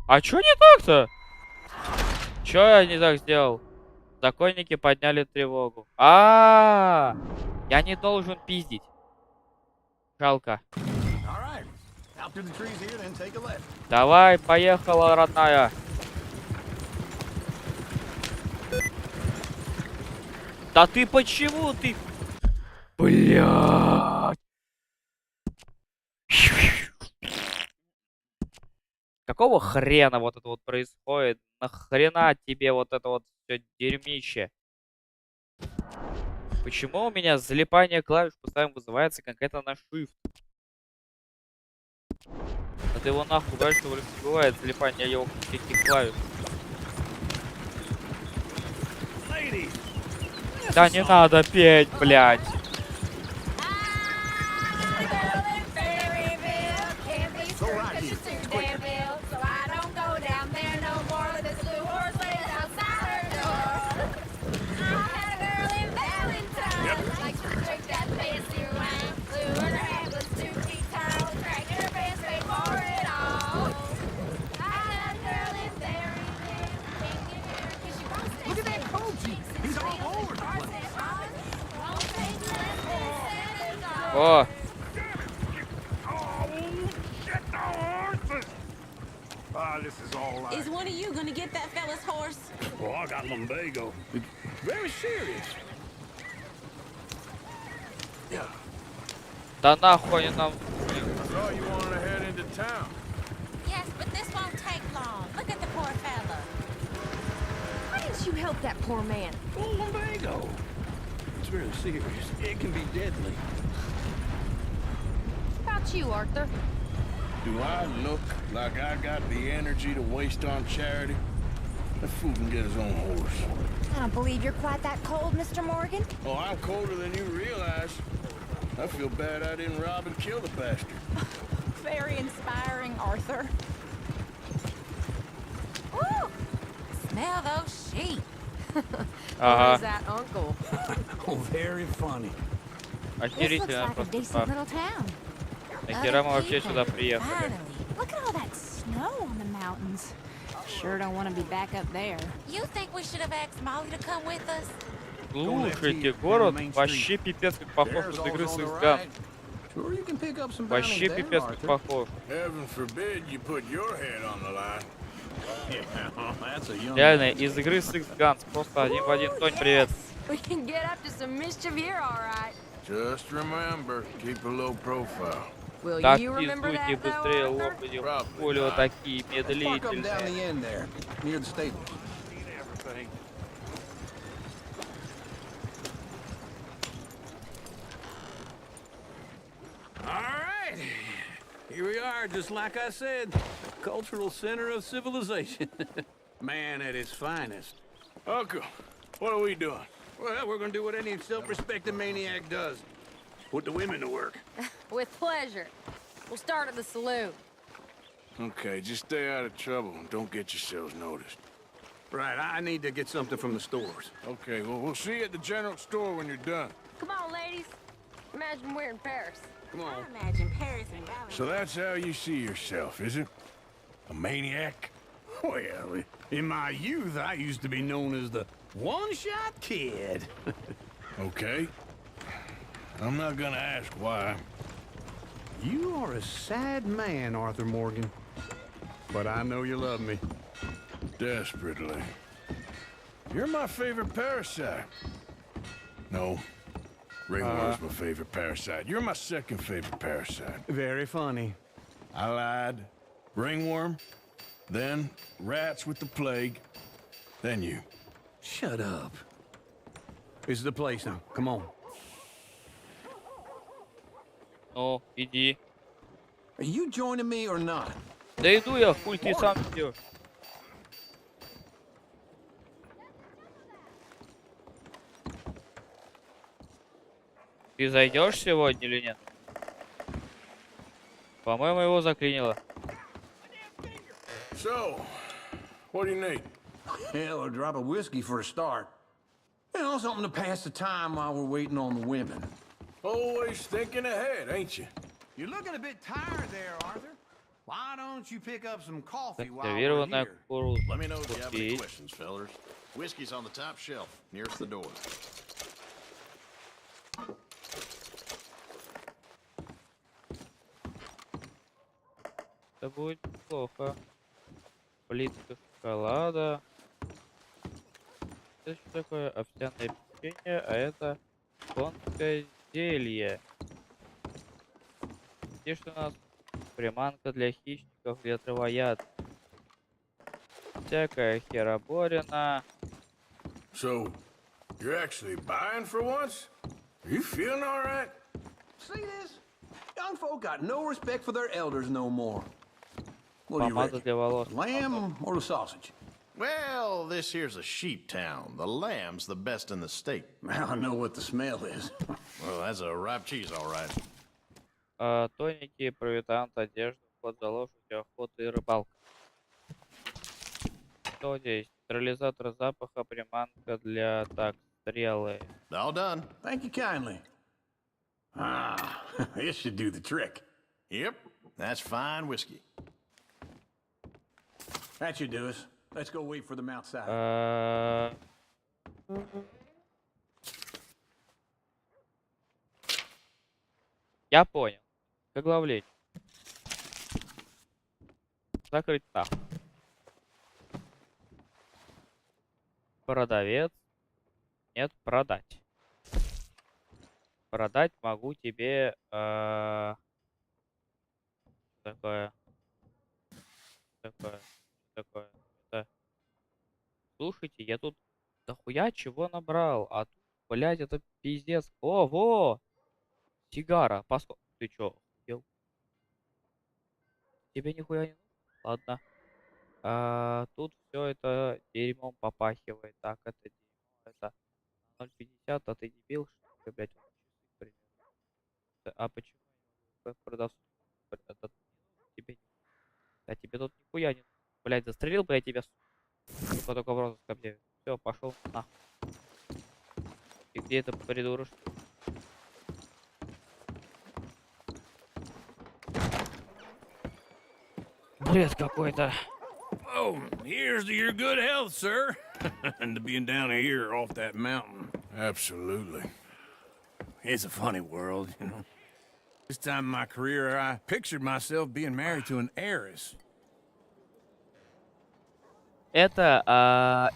А чё не так-то? Чё я не так сделал? Законники подняли тревогу. Я не должен пиздить. Жалко. All right. Out through the trees here, then take a left. Давай, поехала, родная. Да ты почему ты? Блядь. Какого хрена вот это вот происходит? Нахрена тебе вот это вот все дерьмище? Почему у меня залипание клавиш постоянно вызывается конкретно на Shift? Это его нахуй дальше вроде не бывает залипание его этих клавиш. Да не надо петь, блядь. О, This is all right. Is one of you gonna get that fella's horse? Oh, I got lumbago. Very serious. да нахуй они нам... I thought you wanted to head into town. Yes, but this won't take long. Look at the poor fella. Why didn't you help that poor man? Oh, lumbago. It's really serious. It can be deadly. What about you, Arthur? Do I look like I got the energy to waste on charity? That fool can get his own horse. I don't believe you're quite that cold, Mr. Morgan. Oh, I'm colder than you realize. I feel bad I didn't rob and kill the bastard. Very inspiring, Arthur. Ooh, smell those sheep. Ага. Who's that uncle? Oh, very funny. This looks Охерительно like a просто. decent little town. Нахера мы вообще сюда приехали? Finally. Look at all that snow on the mountains. Sure don't want to be back up there. You think we should have asked Molly to come with us? Слушайте, город вообще пипец как похож на игры Six Gun. Sure, you can pick up some Вообще bounties there, пипец как Arthur. похож. Heaven forbid you put your head on the line. Yeah, that's a young Реально, из игры Six Guns. Просто один в один. Тонь, привет. We can get up to some mischief here, all right. Just remember, keep a low profile. Will Так, you remember пиздуйте that, though, быстрее, Arthur? лопайте. Probably Хули вы not. такие Park up down медлительные. the end there, near the stables. All right. Here we are, just like I said. Cultural center of civilization. Man at his finest. Uncle, what are we doing? Well, we're gonna do what any self-respecting maniac does. Put the women to work. With pleasure. We'll start at the saloon. Okay, just stay out of trouble and don't get yourselves noticed. Right, I need to get something from the stores. Okay, well, we'll see you at the general store when you're done. Come on, ladies. Imagine we're in Paris. Come on. I imagine Paris and Valley. So that's how you see yourself, is it? A maniac? Well, in my youth, I used to be known as the one-shot kid. Okay. I'm not gonna ask why. You are a sad man, Arthur Morgan. But I know you love me. Desperately. You're my favorite parasite. No. Ringworm's my favorite parasite. You're my second favorite parasite. Very funny. I lied. Ringworm. Then rats with the plague. Then you. Shut up. This is the place now. Come on. Ну, иди. Are you joining me or not? Да иду я, хуй ты сам идешь. Ты зайдешь сегодня или нет? По-моему, его заклинило. So, what do you need? Hell, a drop of whiskey for a start. You know, something to pass the time while we're waiting on the women. Always thinking ahead, ain't you? You're looking a bit tired there, Arthur. Why don't you pick up some coffee while we're Консервированная here? кукуруза. Let me know if you have any Окей. questions, fellas. Whiskey's on the top shelf, nearest the door. Это будет плохо. Плитка шоколада. Это что такое? Овсяное печенье, а это конское зелье. Где что у нас? Приманка для хищников, для травоядных. Всякая хероборина. So, you're actually buying for once? Are you feeling all right? See this? Young folk got no respect for their elders no more. What do you Помада reckon? для волос. Lamb or the sausage? Well, this here's a sheep town. The lamb's the best in the state. I know what the smell is. Well, that's a ripe cheese, all right. Тоники, провитант, одежда, вход за лошадью, охота и рыбалка. Что здесь? Нейтрализатор запаха, приманка для так, стрелы. All done. Thank you kindly. Ah, this should do the trick. Yep, that's fine whiskey. That should do us. Let's go wait for them outside. Я понял. Как главлей. Закрыть так. Продавец. Нет, продать. Продать могу тебе... Что такое? Что такое? Что такое? Это... Слушайте, я тут дохуя чего набрал. А тут, блядь, это пиздец. О, во! Сигара. Ты чё, охуел? Тебе нихуя не нужно? Ладно. Тут все это дерьмом попахивает. Так, это дерьмо, это 0,50, а ты дебил, что ли, блядь, он часы примерно. А почему я продавцу? Тебе не... А тебе тут нихуя не нужно. Блядь, застрелил бы я тебя, только в розыск объявил. Все, пошел на. И где это придурок? Бред какой-то. Oh, here's to your good health, sir. And to being down here off that mountain. Absolutely. It's a funny world, you know. This time in my career, I pictured myself being married to an heiress. Это,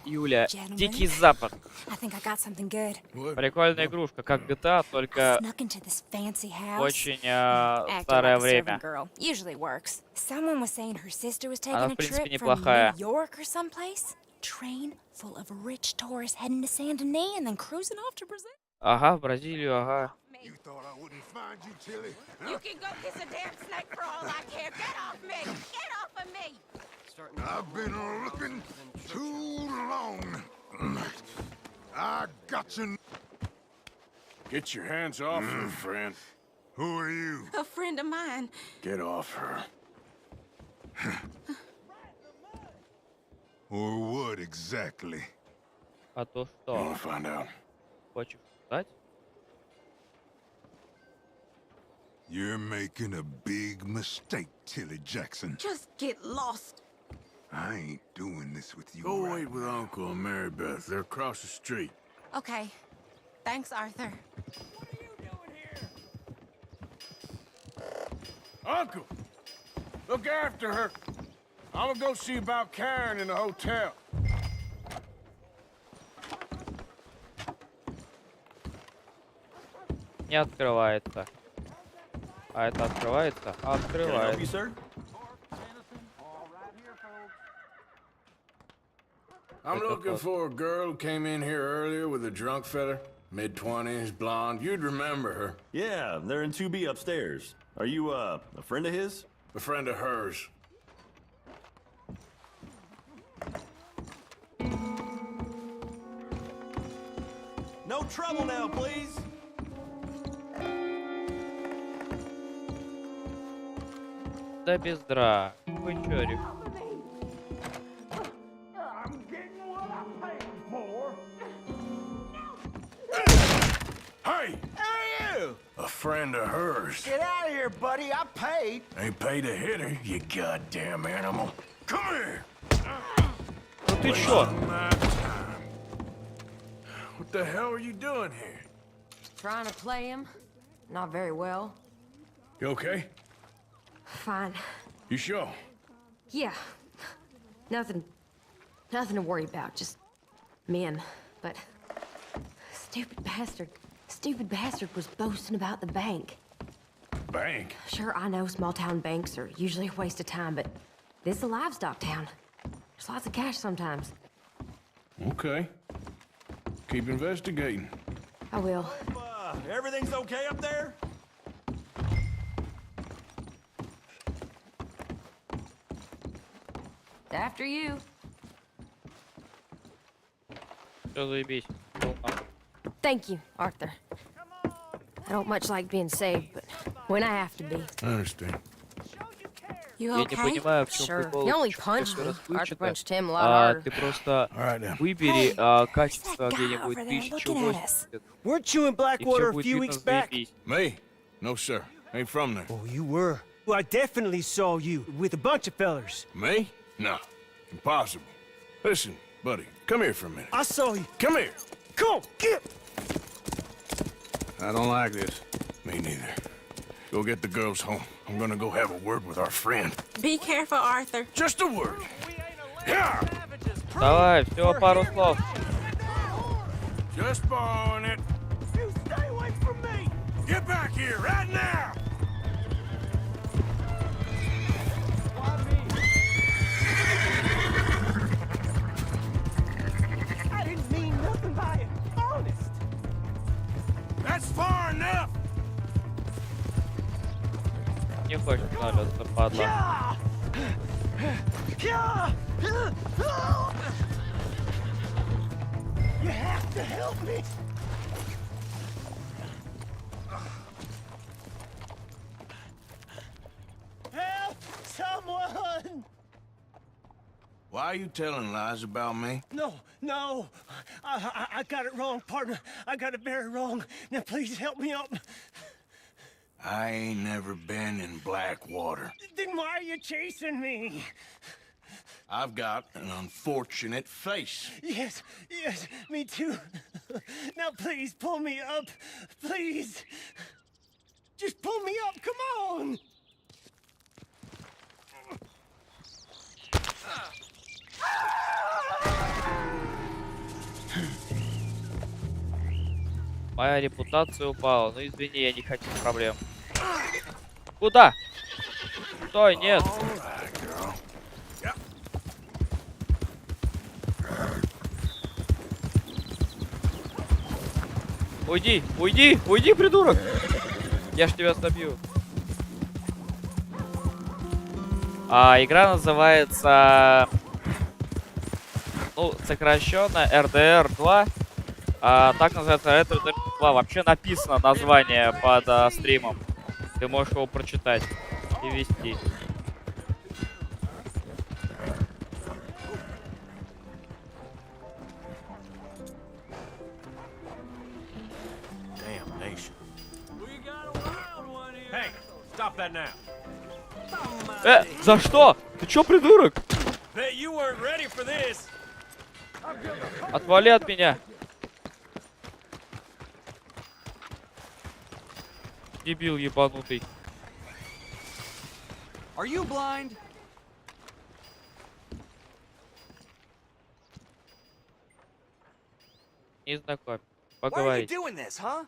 Юля, Дикий Запад. I think I got something good. Прикольная игрушка, как GTA, только Snuck into this fancy house. очень Acting старое like a servant время. girl. Usually works. Someone was saying her sister was Она, taking в a принципе, trip from неплохая. New York or someplace. Train full of rich tourists heading to Saint Denis and then cruising off to Brazil. Ага, в Бразилию, ага. You thought I wouldn't find you, Tilly? You can go kiss a damn snake for all I care. Get off me! Get off of me! I've been looking too long. I got you. Get your hands off her, friend. Who are you? A friend of mine. Get off her. Or what exactly? А то I что? wanna find out. Хочешь сказать? You're making a big mistake, Tilly Jackson. Just get lost. I ain't doing this with you. Go right wait with Uncle and Mary Beth. They're across the street. Okay. Thanks, Arthur. Uncle! Look after her. I'm gonna go see about Karen in the hotel. Не открывается. А это открывается? Открывается. sir? I'm looking for a girl who came in here earlier with a drunk fella. Mid-20s, blonde. You'd remember her. Yeah, they're in 2B upstairs. Are you, a friend of his? A friend of hers. No trouble now, please. Да без драк. Вы чё, Рик? Hey! Who are you? A friend of hers. Get out of here, buddy. I paid. Ain't paid to hit her, you goddamn animal. Come here! Ну ты чё? What the hell are you doing here? Trying to play him. Not very well. You okay? Fine. You sure? Yeah. Nothing to worry about. Just men. But stupid bastard was boasting about the bank. Bank? Sure, I know small town banks are usually a waste of time, but this is a livestock town. There's lots of cash sometimes. Okay. Keep investigating. I will. Everything's okay up there? After you. Всё заебись. Thank you, Arthur. I don't much like being saved, but when I have to be. I understand. You Я не okay? понимаю, в чем Sure. прикол. You only Почему punched такое me. Arthur расплывчатое? punched him a lot harder. Ты просто Alright, then. выбери качество guy где-нибудь over there 1080. Weren't you in И Blackwater все a будет few видно weeks back? заебись. Me? No, sir. Ain't from there. Oh, you were. Well, I definitely saw you with a bunch of fellers. Me? No. Impossible. Listen, buddy, come here for a minute. I saw you. Come here. Come on, get. I don't like this. Me neither. Go get the girls home. I'm gonna go have a word with our friend. Be careful, Arthur. Just a word. Yeah! Давай, всего пару слов. Just borrowing it. You stay away from me. Get back here right now! I didn't mean nothing by it. Honest. That's far enough! Не хочешь останавливаться, падла. You have to help me. Help! Someone! Why are you telling lies about me? No. I got it wrong, partner. I got it very wrong. Now please help me up. I ain't never been in Blackwater. Then why are you chasing me? I've got an unfortunate face. Yes, me too. Now please pull me up. Please. Just pull me up, come on. Моя репутация упала. Ну извини, я не хочу проблем. Куда? Стой, нет. Уйди, уйди, уйди, придурок! Я ж тебя собью. Игра называется, ну, сокращенно RDR 2. Так называется Red Dead 2. Вообще написано название под стримом. Ты можешь его прочитать и вести. Hey, stop that now. За что? Ты чё, придурок? Bet you weren't ready for this. Отвали от меня. Дебил ебанутый. Are you blind? Не знакомь. Why are you Поговорить. doing this, huh?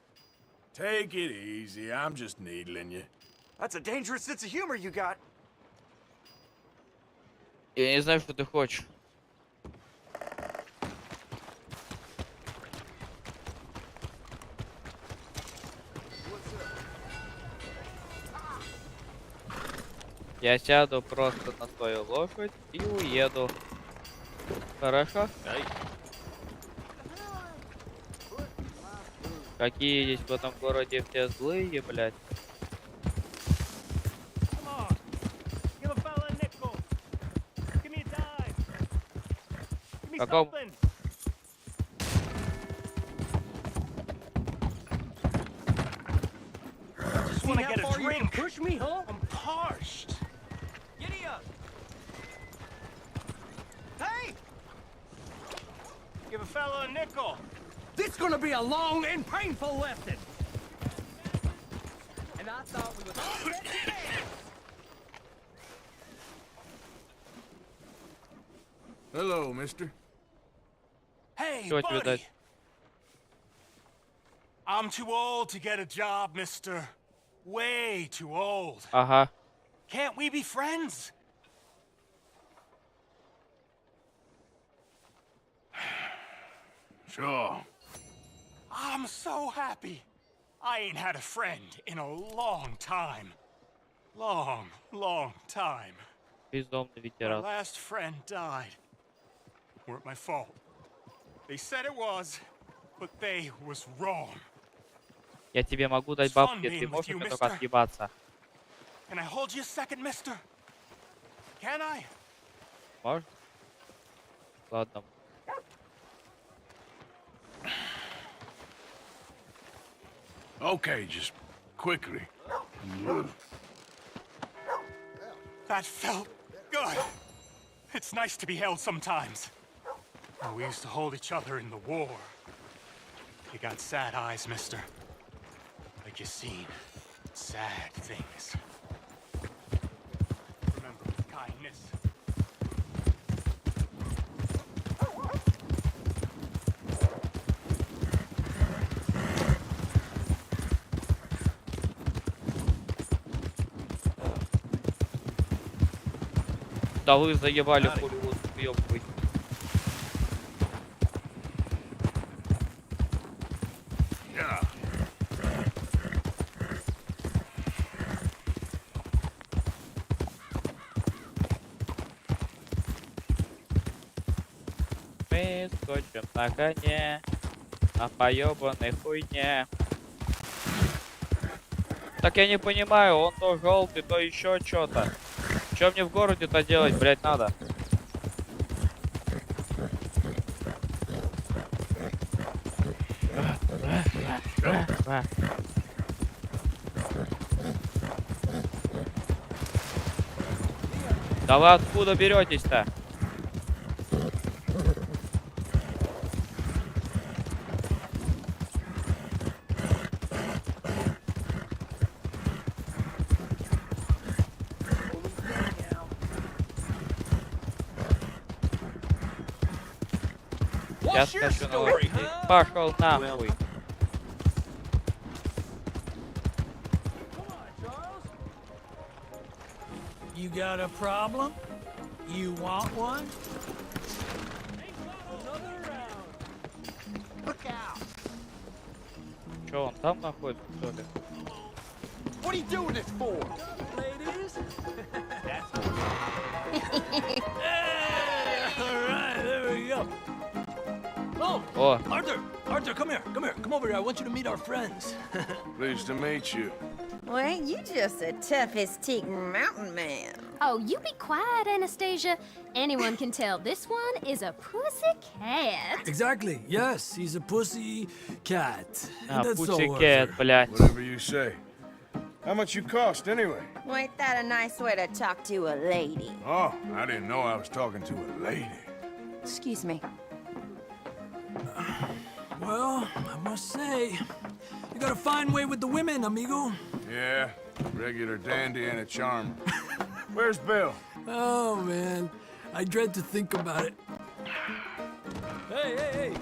Take it easy. I'm just needling you. That's a dangerous sense of humor you got. Я не знаю, что ты хочешь. Я сяду просто на свою лошадь и уеду. Хорошо? Какие здесь в этом городе все злые, блядь. Каком? Just wanna get a drink. Push me, huh? I'm parched. Giddy up. Hey! Give a fella a nickel. This is gonna be a long and painful lesson. And I thought we was already there. Hello, mister. Hey, Чего тебе buddy. дать? I'm too old to get a job, mister. Way too old. Ага. Can't we be friends? Sure. I'm so happy. I ain't had a friend in a long time. Long time. Бездомный My ветеран. last friend died. Weren't my fault. They said it was, but they was wrong. Я тебе могу дать It's fun бабки, being ты with можешь you, мне только mister. отъебаться. Can I hold you a second, mister? Can I? Можешь? Ладно. Okay, just quickly. That felt good. It's nice to be held sometimes. Oh, we used to hold each other in the war. You got sad eyes, mister. Like you seen sad things. Remember with kindness. Да вы заебали хули ёбкой. Yeah. Мы скочим на коне, на поёбанной хуйне. Так я не понимаю, он то желтый, то еще что-то. Что мне в городе-то делать, блять, надо? Да вы откуда беретесь-то? Я скажу новости. Пошел нахуй. You got a problem? You want one? Look out! Че, он там находится, что ли? What are you doing this for? Ladies? Hey, all right, there we go. Oh, О, Arthur, Arthur, come here, come over here. I want you to meet our friends. Pleased to meet you. Well, ain't you just the toughest teak mountain man? Oh, you be quiet, Anastasia. Anyone can tell this one is a pussy cat. Exactly. Yes, he's a pussy cat. а, Pussycat, блядь. Whatever you say. How much you cost, anyway? Well, ain't that a nice way to talk to a lady? Oh, I didn't know I was talking to a lady. Excuse me. Well, I must say, you got a fine way with the women, amigo. Yeah, regular dandy and a charmer. Where's Bill? Oh, man. I dread to think about it. Hey, hey, hey.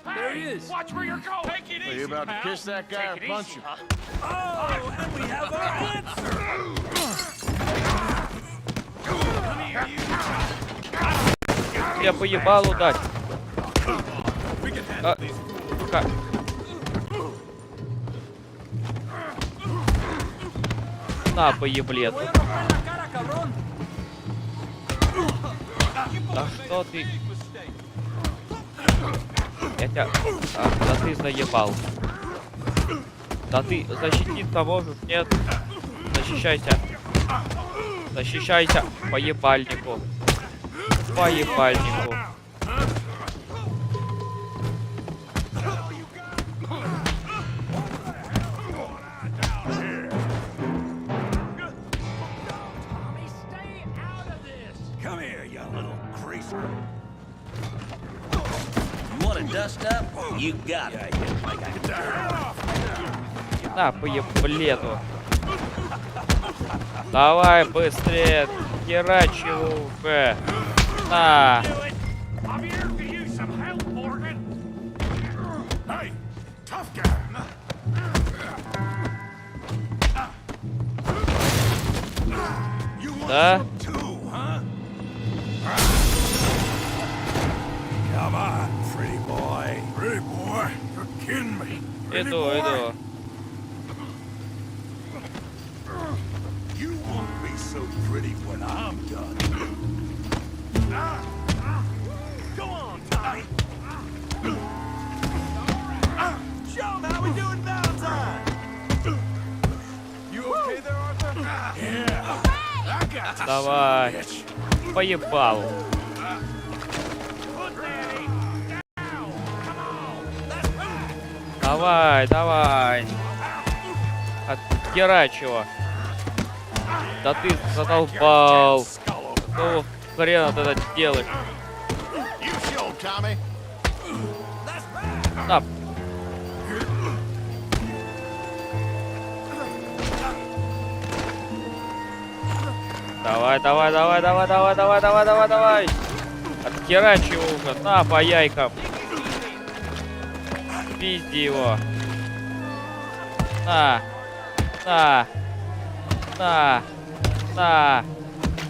There he is. Watch where you're going. Take it Are easy, you about to pal. kiss that guy or Take it punch easy, him? huh? Oh, and we have our answer. Come here, you. Я по ебалу дать. А, как? На, по еблету. Да что ты? Я тебя... А, да ты заебал. Да ты защитить-то можешь? Нет. Защищайся. Защищайся. По ебальнику. По ебальнику. Come here, you little greaser. You want to dust up? You got it. На, по еблету. Давай быстрее. Херачь его уже. На. I'm here to use some help, Morgan. Hey, tough guy. You want Да? some too, huh? Come on, pretty boy. Pretty boy, you're kidding me. Pretty Иду, boy? иду. You won't be so pretty when I'm done. Go on, Tommy. Show him how we do in Valentine. You okay there, Arthur? Yeah. I got to Давай. bitch. По ебалу. Давай, давай. Отхерачь его. Да ты задолбал. Какого хрена ты это делаешь? You show him, Tommy. На. Давай, давай, давай, давай, давай, давай, давай, давай, давай. Отхерачь его уже. На, по яйкам. Пизди его. На. На. На. На.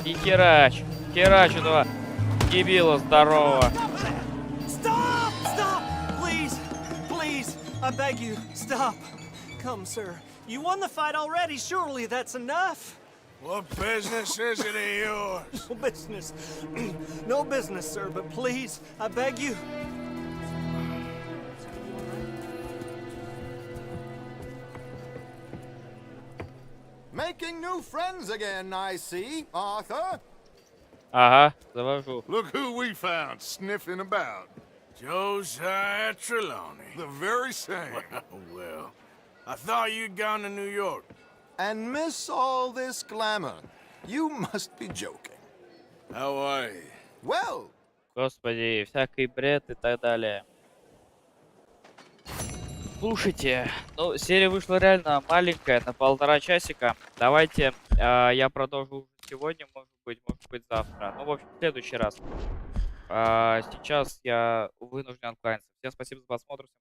И херач. Херач этого дебила здорового. Stop! Stop! Please! Please! I beg you, stop. Come, sir. You won the fight already. Surely that's enough. What business is it of yours? No business. No business, sir, but please, I beg you. Making new friends again, I see, Arthur. Ага, завожу. Look who we found sniffing about. Josiah Trelawney. The very same. Well, I thought you'd gone to New York. And miss all this glamour. You must be joking. How are you? Well, Господи, всякий бред и так далее. Слушайте, ну, серия вышла реально маленькая, на 1,5 часика. Давайте я продолжу уже сегодня, может быть завтра. Ну, в общем, в следующий раз. Сейчас я вынужден откланяться. Всем спасибо за просмотр. Всем